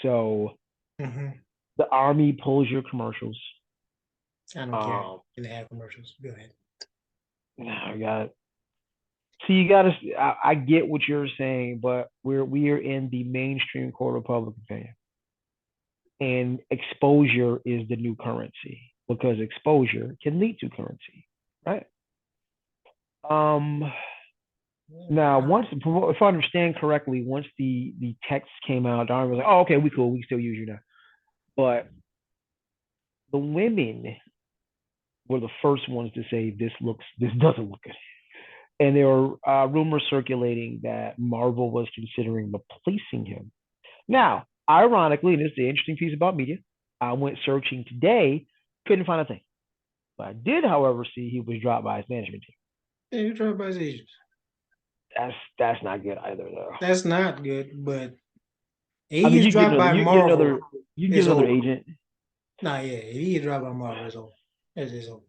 So Hmm. the army pulls your commercials. I don't care. In the ad commercials. Go ahead. I got see you got to. I get what you're saying, but we are in the mainstream court of public opinion, and exposure is the new currency because exposure can lead to currency, right? Um, Now, once if I understand correctly, once the text came out, Darren was like, "Oh, okay, we cool, we can still use you now." But the women were the first ones to say this doesn't look good, and there were rumors circulating that Marvel was considering replacing him. Now, ironically, and this is the interesting piece about media, I went searching today, couldn't find a thing. But I did, however, see he was dropped by his management team. Yeah, you try by Asians. That's not good either, though. That's not good, but I he mean, gets dropped by Marvel. you get It's another over. agent. Nah, yeah, if he gets dropped by Marvel, it's over. It's over.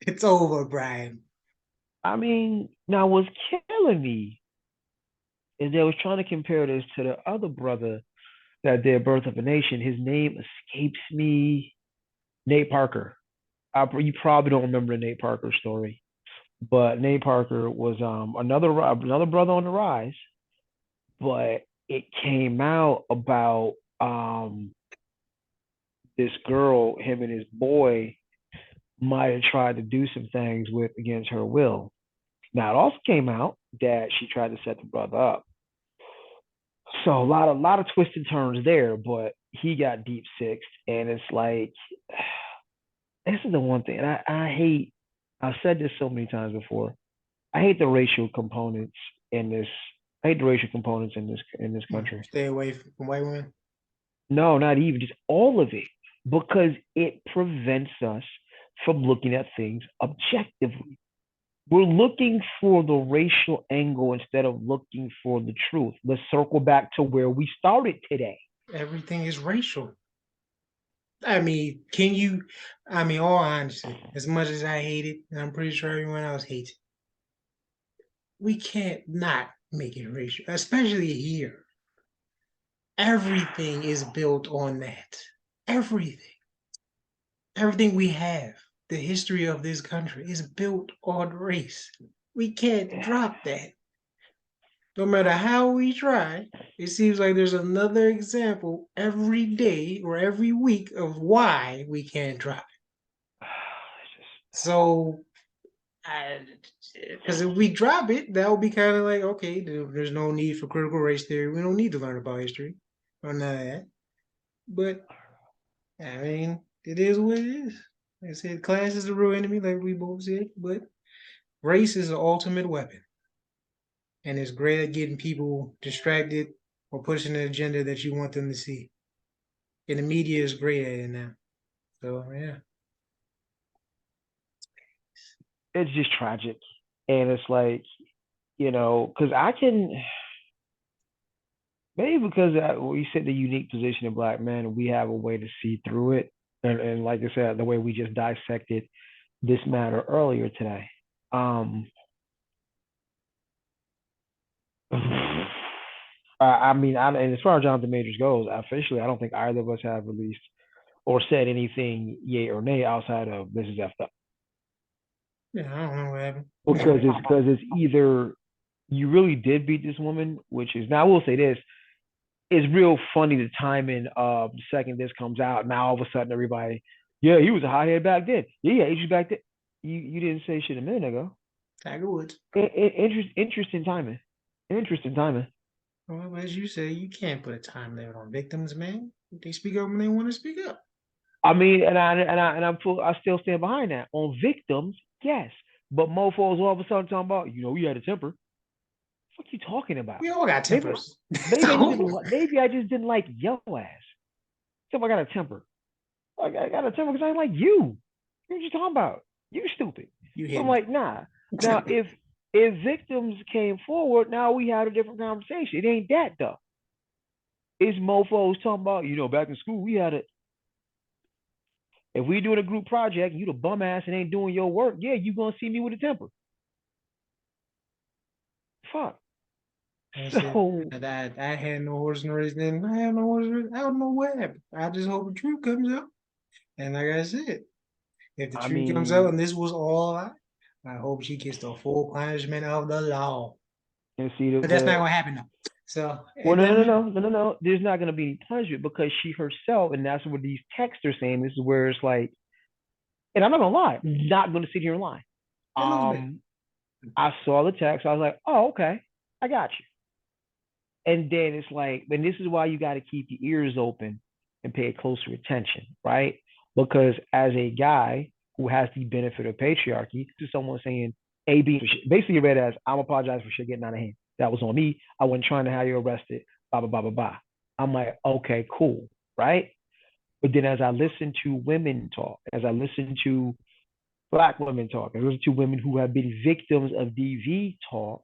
It's over, Brian. I mean, now what's killing me is they was trying to compare this to the other brother that did Birth of a Nation. His name escapes me. Nate Parker. You probably don't remember the Nate Parker story, but Nate Parker was another brother on the rise. But it came out about this girl, him and his boy might have tried to do some things with against her will. Now it also came out that she tried to set the brother up. So a lot of twists and turns there, but he got deep sixth, and it's like this is the one thing, and I hate. I've said this so many times before. I hate the racial components in this. I hate the racial components in this country. Stay away from white women. No, not even just all of it, because it prevents us from looking at things objectively. We're looking for the racial angle instead of looking for the truth. Let's circle back to where we started today. Everything is racial. I mean, can you? I mean, all honesty, as much as I hate it, and I'm pretty sure everyone else hates it, we can't not make it racial, especially here. Everything is built on that. Everything. Everything we have, the history of this country is built on race. We can't drop that. No matter how we try, it seems like there's another example every day or every week of why we can't drop it. So, because if we drop it, that will be kind of like, okay, there's no need for critical race theory. We don't need to learn about history or none of that. But, I mean, it is what it is. Like I said, class is the real enemy, like we both said, but race is the ultimate weapon. And it's great at getting people distracted or pushing an agenda that you want them to see. And the media is great at it now. So yeah. It's just tragic, and it's like because I can maybe because we sit in the unique position of black men, we have a way to see through it, and like I said, the way we just dissected this matter earlier today. Um, I mean, and as far as Jonathan Majors goes, officially, I don't think either of us have released or said anything yay or nay outside of this is effed up Yeah, I don't know what happened. because it's either you really did beat this woman, which is now I will say this, it's real funny the timing of the second this comes out. Now all of a sudden everybody, yeah, he was a hothead back then. Yeah, he aged back then. You didn't say shit a minute ago. Tiger Woods. Interesting timing. Interesting timing. Well, as you say, you can't put a time limit on victims, man. They speak up when they want to speak up. I mean, I still stand behind that. On victims, yes, but mofo's all of a sudden talking about, you had a temper. What you talking about? We all got Maybe tempers. maybe I just So, didn't maybe I just didn't like yo ass. So I got a temper. I got a temper because I didn't like you. What you talking about? You stupid. you So hit I'm me. like, nah. Now if victims came forward, now we had a different conversation. It ain't that though. It's mofos talking about, back in school we had a if we doing a group project, you the bum ass and ain't doing your work, yeah, you gonna see me with a temper. Fuck. I said, So I had no horse in the race then. I had no horse in the race. I don't know what happened. I just hope the truth comes out. And like I said, if the I truth comes out mean, and this was all I hope she gets the full punishment of the law. and see But that's not the gonna happen though. So well, it no, doesn't no, matter. no, no, no, no. There's not gonna be any punishment because she herself, and that's what these texts are saying. This is where it's like, and I'm not gonna lie, I'm not gonna sit here and lie. A little bit. Um, I saw the text. I was like, oh, okay, I got you. And then it's like, and this is why you got to keep your ears open and pay closer attention, right? Because as a guy who has the benefit of patriarchy, to someone saying A, B, basically read as, I'm apologize for shit getting out of hand. That was on me. I wasn't trying to have you arrested, blah, blah, blah, blah, blah. I'm like, okay, cool, right? But then as I listen to women talk, as I listen to Black women talk, as I listen to women who have been victims of DV talk,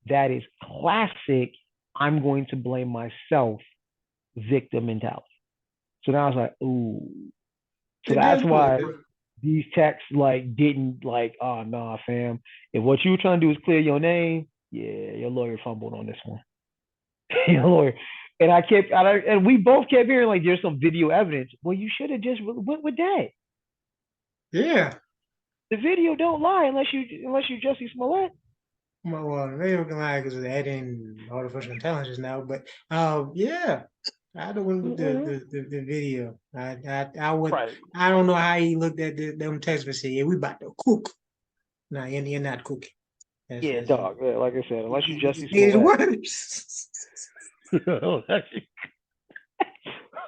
that is classic. I'm going to blame myself victim mentality. So now I was like, ooh. So It that's does play. why these texts like didn't like, oh nah, fam. If what you were trying to do is clear your name, yeah, your lawyer fumbled on this one. Your lawyer. And we both kept hearing like there's some video evidence. Well, you should have just went with that. Yeah. The video don't lie unless you Jesse Smollett. Well, they don't lie because of adding artificial intelligence now, but yeah. I the one with Mm-hmm. the video. I would Right. I don't know how he looked at them text and said, "Yeah, we about to cook." No, you're not cooking. Yeah, That's dog. Yeah, like I said, unless you it Jesse just made it Smollett. worse. unless you,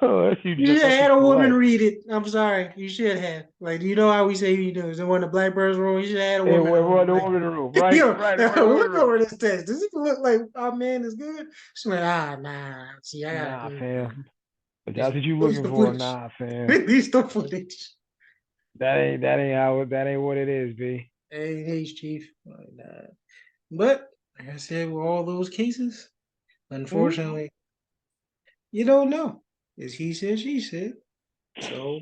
unless you You should have Jesse had a woman Smollett. read it. I'm sorry. You should have. Like, you know how we say you do? Is it one of the black person room? You should have had a Hey, woman in the room. everyone, the Like, woman in the room. Right, yo, right, everyone in the look room. over this text. Does it look like our man is good? She's like, nah. See, I gotta Nah, fam. But that's just what you release looking the for. footage. Nah, fam. Release the footage. That ain't what it is, B. Hey, Chief. Like, nah. But like I said, with all those cases, Hmm? unfortunately, you don't know. It's he said, she said. So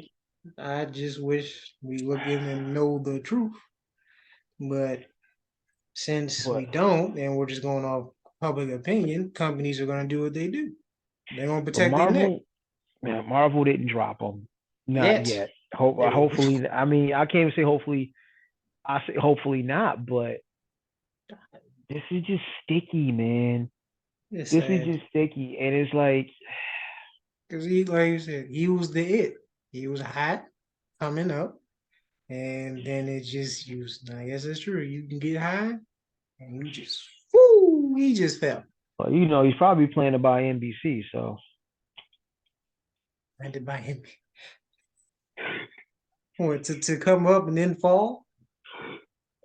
I just wish we look in and know the truth. But since But we don't, and we're just going off public opinion, companies are going to do what they do. They're going to but protect their neck. Marvel didn't drop them. Not Yet. yet. There we go. Hopefully, I mean, I can't even say hopefully. I say hopefully not, but this is just sticky, man. It's This is sad. just sticky, and it's like, Because he, like you said, he was the it. He was hot coming up. And then it just used. I guess it's true. You can get high, and you just, whoo, he just fell. well, he's probably playing to buy NBC. So, Had to buy him. What, to come up and then fall?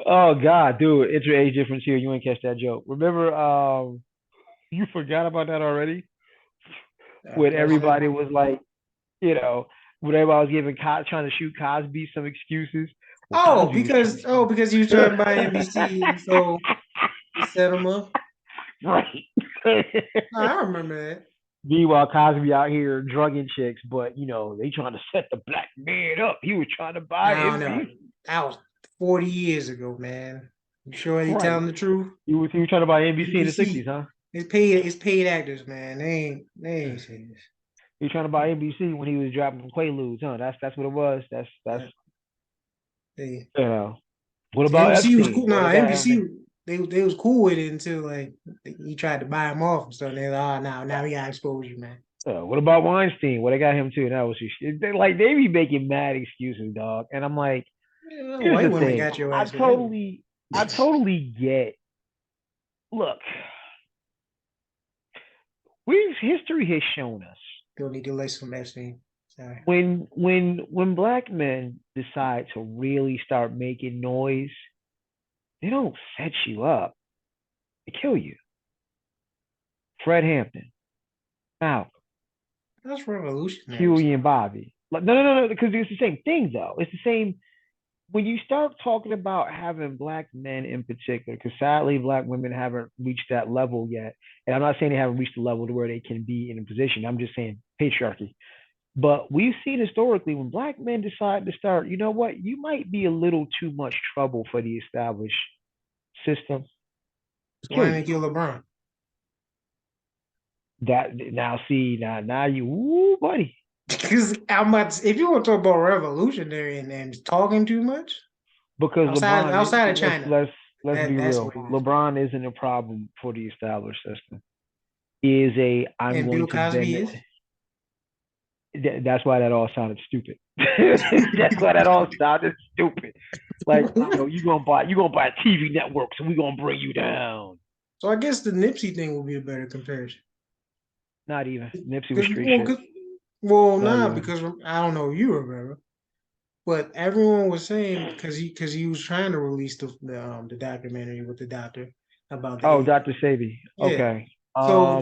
oh God, dude, it's your age difference here. You ain't catch that joke. Remember, you forgot about that already. When Unfortunately. everybody was like, you know, when everybody was giving trying to shoot Cosby some excuses. Well, Cosby was trying Because he was to trying to buy NBC, and so he set him up. right. No, I remember that. Meanwhile, Cosby out here drugging chicks, but they trying to set the black man up. He was trying to buy I don't know. NBC. That was 40 years ago, man. You sure he Right. telling the truth? He was trying to buy NBC in the '60s, NBC. huh? It's paid actors, man. They ain't serious. He was trying to buy NBC when he was dropping Quaaludes, huh? That's what it was. That's Yeah. They you know. What about NBC was Epstein? cool. What Nah, they got him? NBC they was cool with it until like he tried to buy him off and stuff. And they're like, oh, now we gotta expose you, man. What about Weinstein? What they got him too? That was just, they be making mad excuses, dog. And I'm like, Yeah, here's white the women thing. got your I ass with that one. totally I totally get. Look, we've history has shown us You'll need to lay some messing. Sorry. when black men decide to really start making noise, they don't set you up, they kill you. Fred Hampton, Malcolm, That's revolutionary Huey and stuff. Bobby. Like, no, because it's the same thing though. It's the same when you start talking about having black men in particular, because sadly black women haven't reached that level yet. And I'm not saying they haven't reached the level to where they can be in a position. I'm just saying patriarchy. But we've seen historically when black men decide to start, you know what, you might be a little too much trouble for the established system, So why kill didn't you. they kill LeBron? That now see now you ooh buddy. Because how much if you want to talk about revolutionary and talking too much Because LeBron outside of let's China, let's be that's real. what it is. LeBron isn't a problem for the established system. He is a I'm And going Bill to bend Cosby it. is. That's why that all sounded stupid. That's why that all sounded stupid. Like, you gonna buy TV networks and we gonna bring you down. So I guess the Nipsey thing would be a better comparison. Not even. Nipsey was Because street well, shit. Not nah, even. because I don't know if you remember, but everyone was saying because he was trying to release the documentary with the doctor about the Oh, AIDS. Dr. Sabi. Yeah. Okay.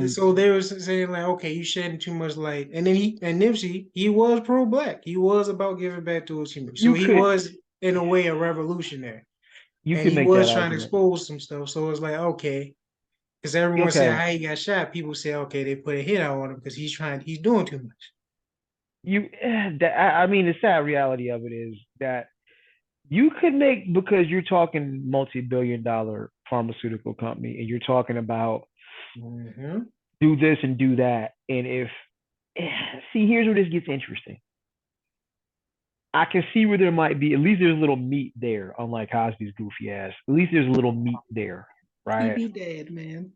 So they were saying like, okay, you shedding too much light, and then Nipsey he was pro black. He was about giving back to his community. So you he could was in a way a revolutionary, you and could he make that was trying to argument. expose some stuff. So it's like okay, because everyone said Okay. how he got shot. People say okay, they put a hit out on him because he's doing too much. I mean the sad reality of it is that you could make because you're talking multi-billion dollar pharmaceutical company and you're talking about Hmm. do this and do that. And if see, here's where this gets interesting. I can see where there might be at least there's a little meat there, unlike Cosby's goofy ass. At least there's a little meat there, He right? be dead, man.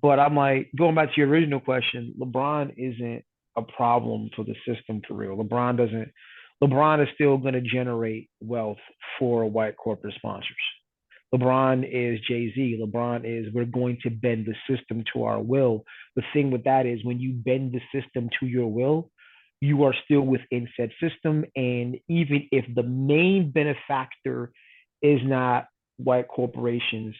But I'm like going back to your original question. LeBron isn't a problem for the system for real. LeBron doesn't. LeBron is still going to generate wealth for white corporate sponsors. LeBron is Jay Z. LeBron is we're going to bend the system to our will. The thing with that is when you bend the system to your will, you are still within said system. And even if the main benefactor is not white corporations,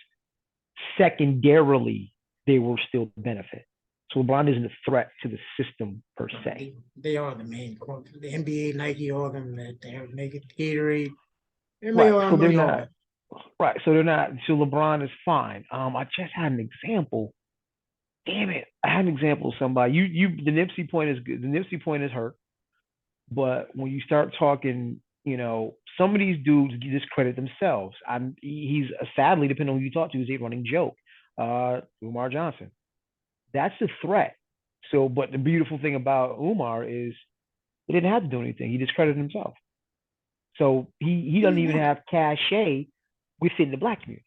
secondarily, they will still benefit. So LeBron isn't a threat to the system per se. They are the main the NBA, Nike, all them that they have make it Gatorade. They make a Right. lot So of they're money off not it. right. So they're not so LeBron is fine. I just had an example. Damn it. I had an example of somebody. The Nipsey point is good. The Nipsey point is hurt. But when you start talking, some of these dudes discredit themselves. He's sadly, depending on who you talk to, he's a running joke. Umar Johnson. That's a threat. So, but the beautiful thing about Umar is he didn't have to do anything. He discredited himself. So he doesn't even have cachet within the black community.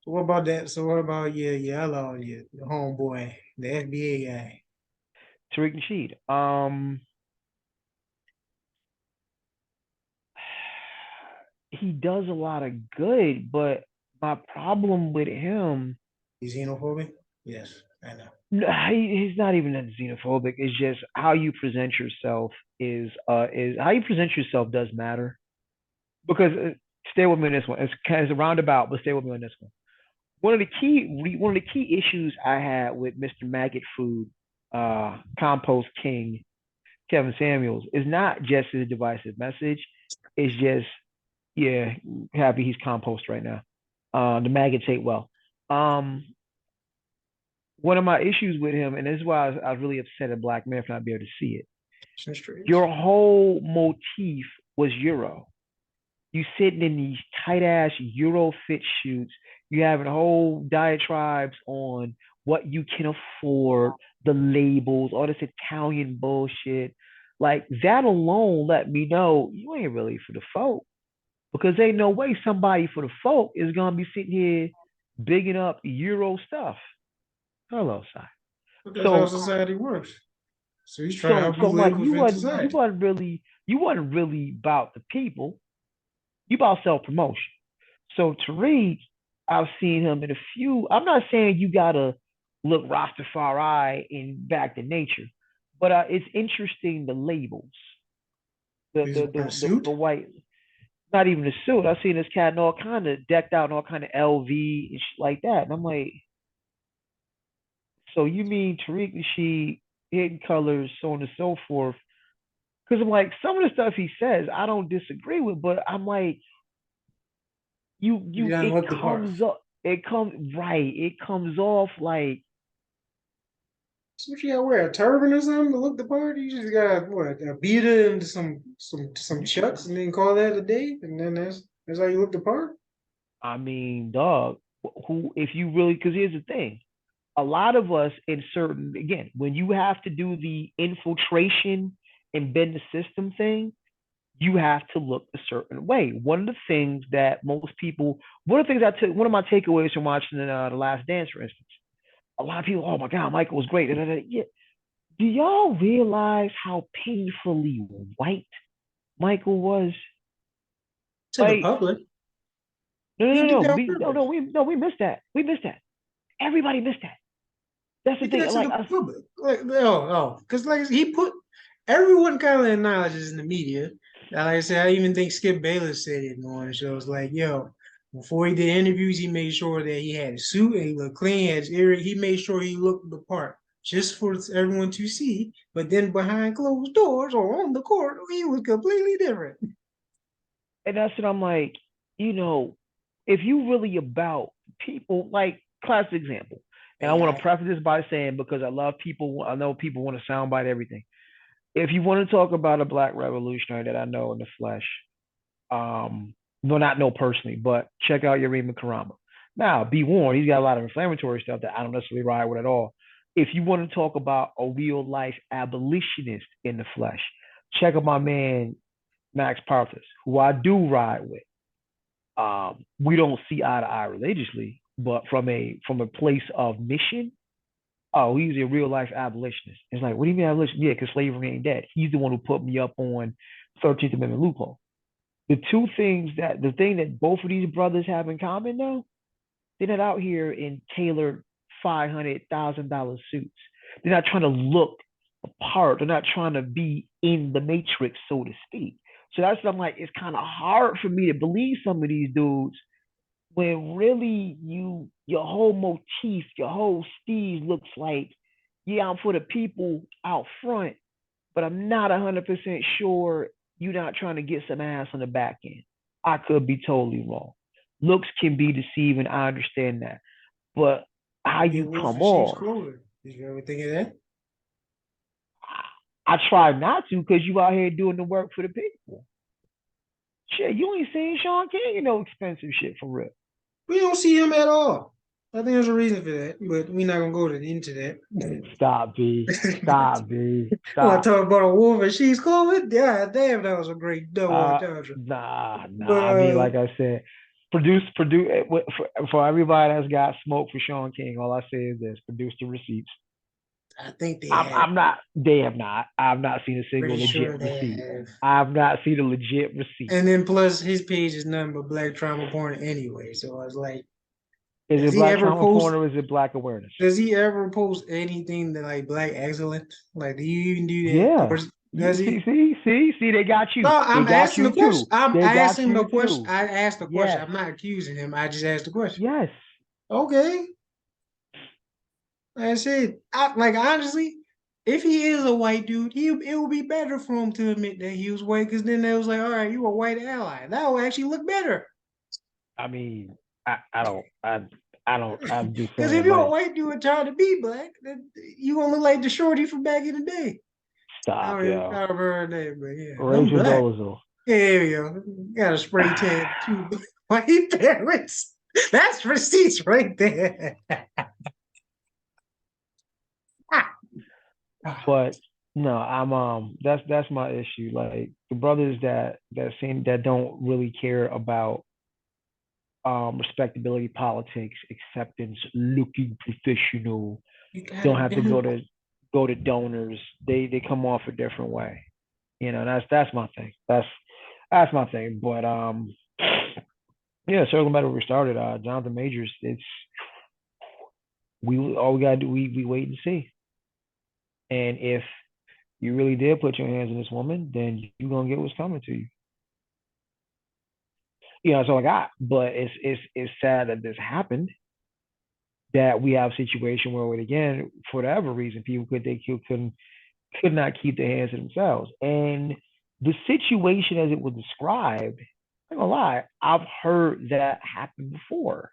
So what about that? So what about your homeboy, the FBA guy? Tariq Nasheed. He does a lot of good, but my problem with him, He's xenophobic? Yes, I know. he's not even that xenophobic. It's just how you present yourself is how you present yourself does matter. Because stay with me on this one. It's kind of a roundabout, but stay with me on this one. One of the key issues I had with Mr. Maggot Food, Compost King, Kevin Samuels is not just his divisive message. It's just yeah, happy he's compost right now. The maggots ate well. Um, One of my issues with him, and this is why I was really upset at Black Man for not being able to see it. Some streets. Your whole motif was Euro. You sitting in these tight ass Euro fit shoots. You having whole diatribes on what you can afford, the labels, all this Italian bullshit. Like that alone let me know you ain't really for the folk because ain't no way somebody for the folk is gonna be sitting here bigging up Euro stuff. Hello, Si. But that's how So society works. So he's trying to so help you so like live within society. you wasn't really about the people. You about self promotion. So Tariq, I've seen him in a few. I'm not saying you gotta look Rastafari and back to nature, but it's interesting the labels, the He's the wearing a the the, suit. the white. Not even a suit. I've seen this cat in all kind of decked out in all kind of LV and shit like that, and I'm like, so you mean Tariq Nasheed hidden colors, so on and so forth? Because I'm like, some of the stuff he says, I don't disagree with, but I'm like, He doesn't it look the part. comes up, it comes right, it comes off like, So what you gotta wear a turban or something to look the part? You just got what a beater and some chucks, and then call that a day, and then that's how you look the part. I mean, dog, who if you really, because here's the thing, a lot of us in certain, again, when you have to do the infiltration and bend the system thing, you have to look a certain way. One of the things that most people, one of the things I took, one of my takeaways from watching the Last Dance, for instance, a lot of people, oh my God, Michael was great. Yeah. Do y'all realize how painfully white Michael was? To the Like, public, no, no, he no, did no, that on we, no, no, purpose. we missed that. We missed that. Everybody missed that. That's the He did thing. that to Like, the public. Like, because like he put everyone kind of acknowledges in the media. Like I said, I even think Skip Bayless said it in one of the shows. Like, yo, before he did interviews, he made sure that he had a suit and he looked clean, had his ear. He made sure he looked the part just for everyone to see. But then behind closed doors or on the court, he was completely different. and that's what I'm like, you know, if you really about people, like, classic example, and I want to AI. preface this by saying, because I love people, I know people want to soundbite everything. If you want to talk about a black revolutionary that I know in the flesh, no, not know personally, but check out Yarima Karama. Now, be warned, he's got a lot of inflammatory stuff that I don't necessarily ride with at all. If you want to talk about a real life abolitionist in the flesh, check out my man Max Parthas, who I do ride with. We don't see eye to eye religiously, but from a place of mission, oh, he's a real life abolitionist. It's like, what do you mean abolitionist? Yeah, because slavery ain't dead. He's the one who put me up on 13th Amendment loophole. The thing that both of these brothers have in common though, they're not out here in tailored $500,000 suits. They're not trying to look apart. They're not trying to be in the matrix, so to speak. So that's what I'm like. It's kind of hard for me to believe some of these dudes when really your whole motif, your whole steez looks like, yeah, I'm for the people out front, but I'm not 100% sure you're not trying to get some ass on the back end. I could be totally wrong. Looks can be deceiving. I understand that. But how You get you wolf come in sheep's off, clothing. Did you ever think of that? I try not to because you out here doing the work for the people. Shit, you ain't seen Sean King, expensive shit for real. We don't see him at all. I think there's a reason for that, but we're not gonna go into that. Stop, B. Stop, B. Want to Stop. talk about a wolf and she's clothing? Yeah, damn, that was a great double entendre. Nah. But I mean, like I said, produce for everybody that's got smoke for Sean King. All I say is this: produce the receipts. I think they I'm, have. I'm not. They have not. I've not seen a single Pretty legit sure they receipt. have. I've not seen a legit receipt. And then plus his page is nothing but black trauma porn anyway. So I was like, Is does it he black ever trauma porn post? or is it black awareness? Does he ever post anything that like black excellent? Like, do you even do that? Or Yeah. does See, he? see, see, see. They got you. No, They I'm got asking you the question. too. I'm They got asking the you question. too. I asked the question. Yes. I'm not accusing him. I just asked the question. Yes. Okay. That's it. Like honestly, if he is a white dude, it would be better for him to admit that he was white, because then they was like, all right, you a white ally. That would actually look better. I mean, I'm just Because if saying, you're a like, white dude trying to be black, then you gonna look like the shorty from back in the day. stop, I yo. don't remember her name, but yeah, I'm Rachel black. Dolezal. Yeah, here we go. Got a spray tan too. White parents. That's receipts right there. But no, I'm that's my issue. Like the brothers that don't really care about respectability, politics, acceptance, looking professional, You don't gotta have to bend. go to donors. They come off a different way. That's my thing. That's my thing. But Yeah, circling back where we started, Johnathan Majors. It's we all we gotta do. We wait and see. And if you really did put your hands on this woman, then you're gonna get what's coming to you. That's all I got. But it's sad that this happened. That we have a situation where, again, for whatever reason, people could not keep their hands to themselves. And the situation as it was described, I'm not gonna lie, I've heard that happen before.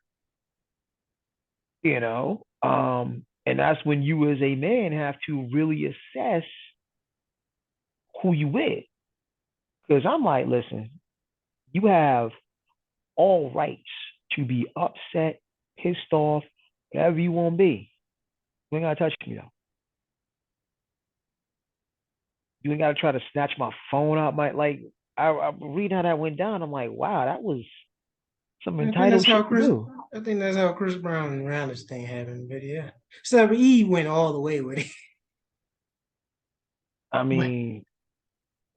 And that's when you as a man have to really assess who you with. Because I'm like, listen, you have all rights to be upset, pissed off, whatever you want to be. You ain't gotta touch me though. You ain't gotta try to snatch my phone out. I read how that went down. I'm like, wow, that was some I think entitled that's how shit to Chris. do. I think that's how Chris Brown and Rounders thing happened. But yeah, so E went all the way with it. I But mean,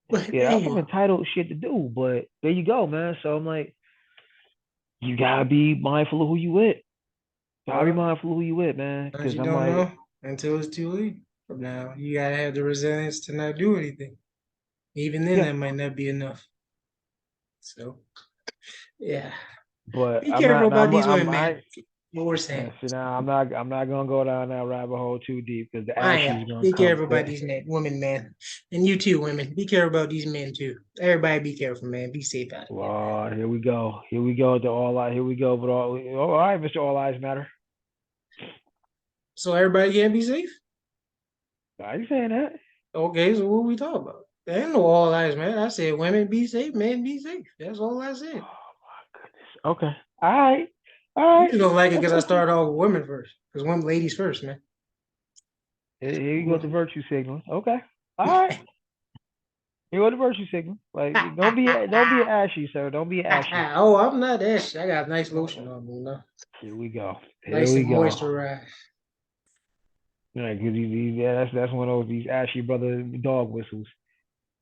but yeah, that's hey, some entitled shit to do. But there you go, man. So I'm like, you gotta be mindful of who you with. Gotta be well, mindful of who you with, man. as Because you I'm don't like, know until it's too late. From now, you gotta have the resilience to not do anything. Even then, yeah. that might not be enough. So yeah, But be I'm careful not. No, about these I'm. women, man. I. What we're saying. See now, I'm not gonna go down that rabbit hole too deep because the I ashes am. is gonna Be come. careful about these men, women, man, and you too, women. Be careful about these men too. Everybody, be careful, man. Be safe out there, man. Lord, here we go. Here we go to all eye. Here we go. But all right, Mr. All Eyes Matter. So everybody can be safe. I ain't saying that. Okay, so what we talking about? There ain't no all lives, man. I said women be safe, men be safe. That's all I said. Oh my goodness. Okay. All right. All You right. just don't like it because I That's it. started off with women first. Because women, ladies first, man. Here you go with the virtue signal. Okay. All right. Here you go with the virtue signal. Like don't be ashy, sir. Don't be ashy. Oh, I'm not Ash. I got nice lotion on me, you know. Here we go. Here Nice we and go. moisturized. Yeah, because that's one of those these ashy brother dog whistles.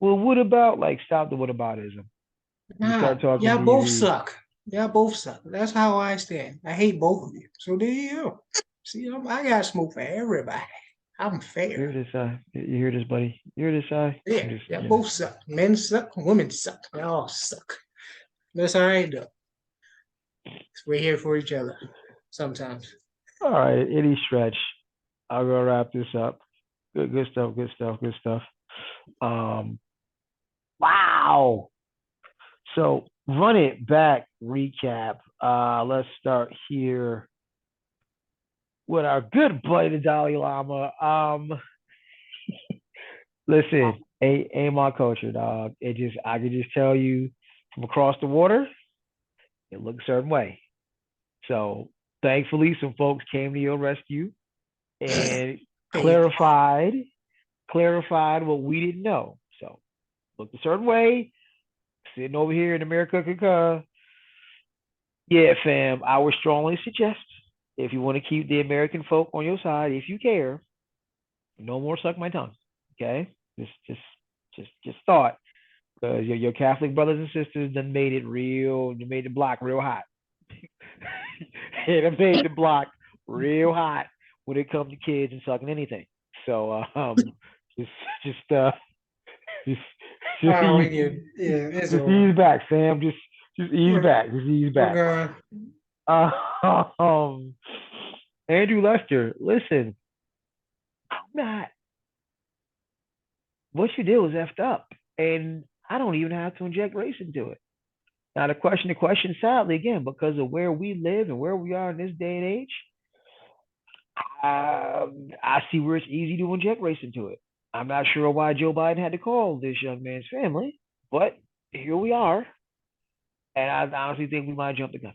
Well, what about like stop the whataboutism? You Nah, start talking y'all both DV. suck. Y'all both suck. That's how I stand. I hate both of you. So there you go. See, I got smoke for everybody. I'm You hear fair. this, you hear this, buddy. You hear this, I'm Yeah, just, y'all both suck. Men suck. Women suck. They all suck. That's all right though. We're here for each other sometimes. all right. Any stretch. I'll go wrap this up. Good stuff. Good stuff. Good stuff. Um, wow. So run it back. Recap. Let's start here with our good buddy, the Dalai Lama. Listen, ain't my culture, dog. I could just tell you from across the water, it looked a certain way. So thankfully, some folks came to your rescue and Faith. clarified what we didn't know. So looked a certain way. Sitting over here in America, yeah, fam. I would strongly suggest if you want to keep the American folk on your side, if you care, no more suck my tongue. Okay, just thought because your Catholic brothers and sisters done made it real. You made the block real hot. It made the block real hot when it comes to kids and sucking anything. So just just uh just just Oh, we ease get yeah, it's just over. ease back, Sam. Just ease We're, back. Just ease we're back. going. Uh, um Andrew Lester, listen, I'm not what you did was effed up. And I don't even have to inject race into it. Now the question, sadly, again, because of where we live and where we are in this day and age, I see where it's easy to inject race into it. I'm not sure why Joe Biden had to call this young man's family, but here we are. And I honestly think we might jump the gun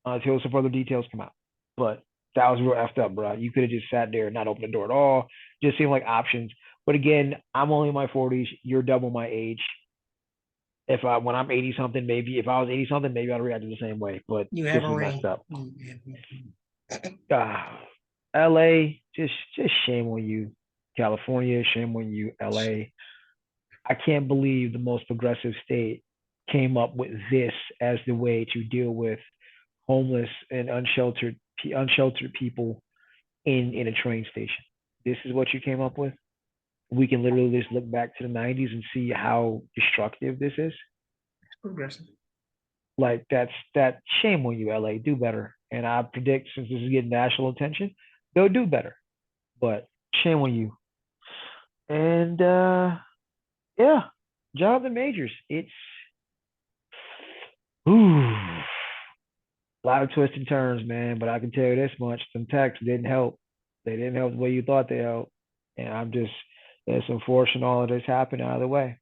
until some further details come out. But that was real effed up, bro. You could have just sat there and not opened the door at all. Just seemed like options. But again, I'm only in my 40s. You're double my age. If I when I'm 80 something, maybe if I was 80 something, maybe I'd react the same way. But You have this a is messed ring. up. LA, just shame on you. California, shame on you. LA. I can't believe the most progressive state came up with this as the way to deal with homeless and unsheltered people in a train station. This is what you came up with. We can literally just look back to the '90s and see how destructive this is. Progressive. Like that. Shame on you, LA. Do better. And I predict since this is getting national attention, they'll do better. But shame on you. And yeah, Jonathan Majors. It's ooh, a lot of twists and turns, man. But I can tell you this much: some texts didn't help. They didn't help the way you thought they helped. And I'm just, it's unfortunate all of this happened out of the way.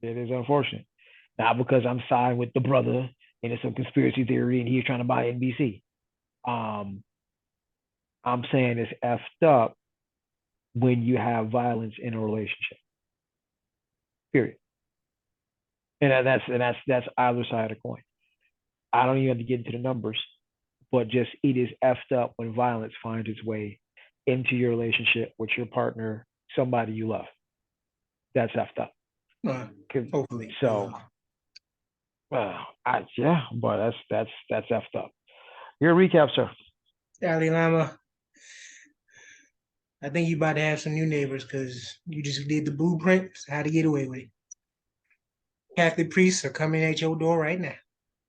It is unfortunate. Not because I'm siding with the brother and it's some conspiracy theory and he's trying to buy NBC. Um, I'm saying it's effed up when you have violence in a relationship. Period. And that's either side of the coin. I don't even have to get into the numbers, but just it is effed up when violence finds its way into your relationship with your partner, somebody you love. That's effed up. Uh, Hopefully, it So, will. yeah, but that's effed up. Your recap, sir. Dalai Lama, I think you about to have some new neighbors because you just did the blueprint how to get away with it. Catholic priests are coming at your door right now.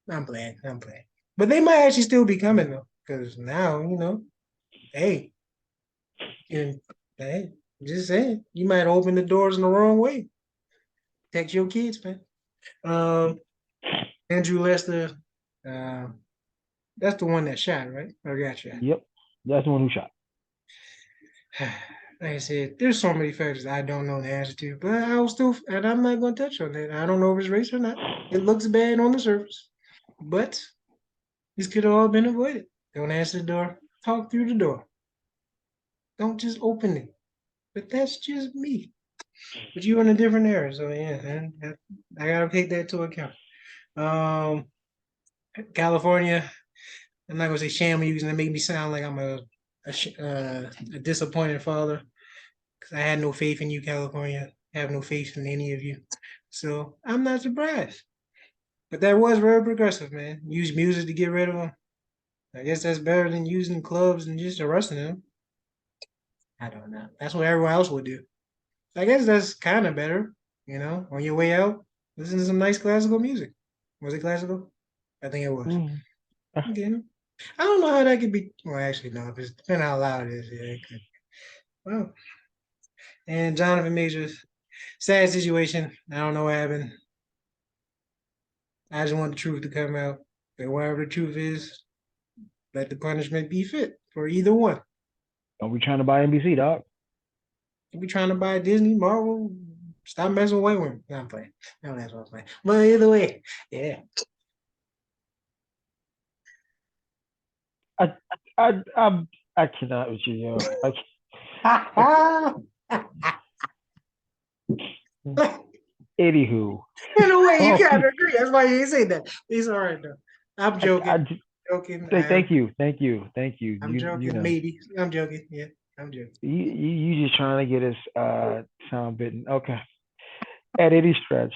I'm playing. I'm playing. But they might actually still be coming though, because now, hey, and hey, just saying, you might open the doors in the wrong way. Protect your kids, man. Um, Andrew Lester, uh, that's the one that shot, right? Or got shot. Yep, that's the one who shot. Like I said, there's so many factors I don't know the answer to, but I will still, and I'm not going to touch on that. I don't know if it's race or not. It looks bad on the surface, but this could have all been avoided. Don't answer the door. Talk through the door. Don't just open it. But that's just me. But you're in a different era, so yeah, man, I gotta take that into account. Um, California. I'm not gonna say sham using to make me sound like I'm a disappointed father because I had no faith in you, California. I have no faith in any of you, so I'm not surprised. But that was very progressive, man. Use music to get rid of them. I guess that's better than using clubs and just arresting them. I don't know. That's what everyone else would do. I guess that's kind of better, on your way out, listen to some nice classical music. Was it classical? I think it was. Mm. Again, I don't know how that could be. Well, actually, no. If it's depending how loud it is, yeah, it could. Well, and Jonathan Majors, sad situation. I don't know what happened. I just want the truth to come out. But whatever the truth is, let the punishment be fit for either one. Don't be trying to buy NBC, dog. If we trying to buy Disney, Marvel, stop messing with white women. No, I'm playing. No, that's what I'm playing. But either way, yeah. I I cannot with you, yo. Like, anywho, In a way, you oh, kind of agree. That's why you ain't say that. He's all right though. I'm joking. I Joking. thank you, thank you, thank you. I'm You joking. know, Maybe. I'm joking. Yeah, I'm joking. you just trying to get us sound bitten. Okay. At any stretch,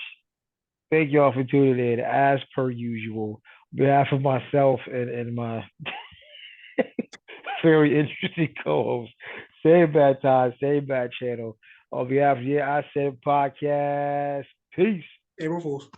thank y'all for tuning in as per usual. On behalf of myself and my very interesting co-host, same bad time, same bad channel. On behalf of Yeah, I Said podcast. Peace. April Fools.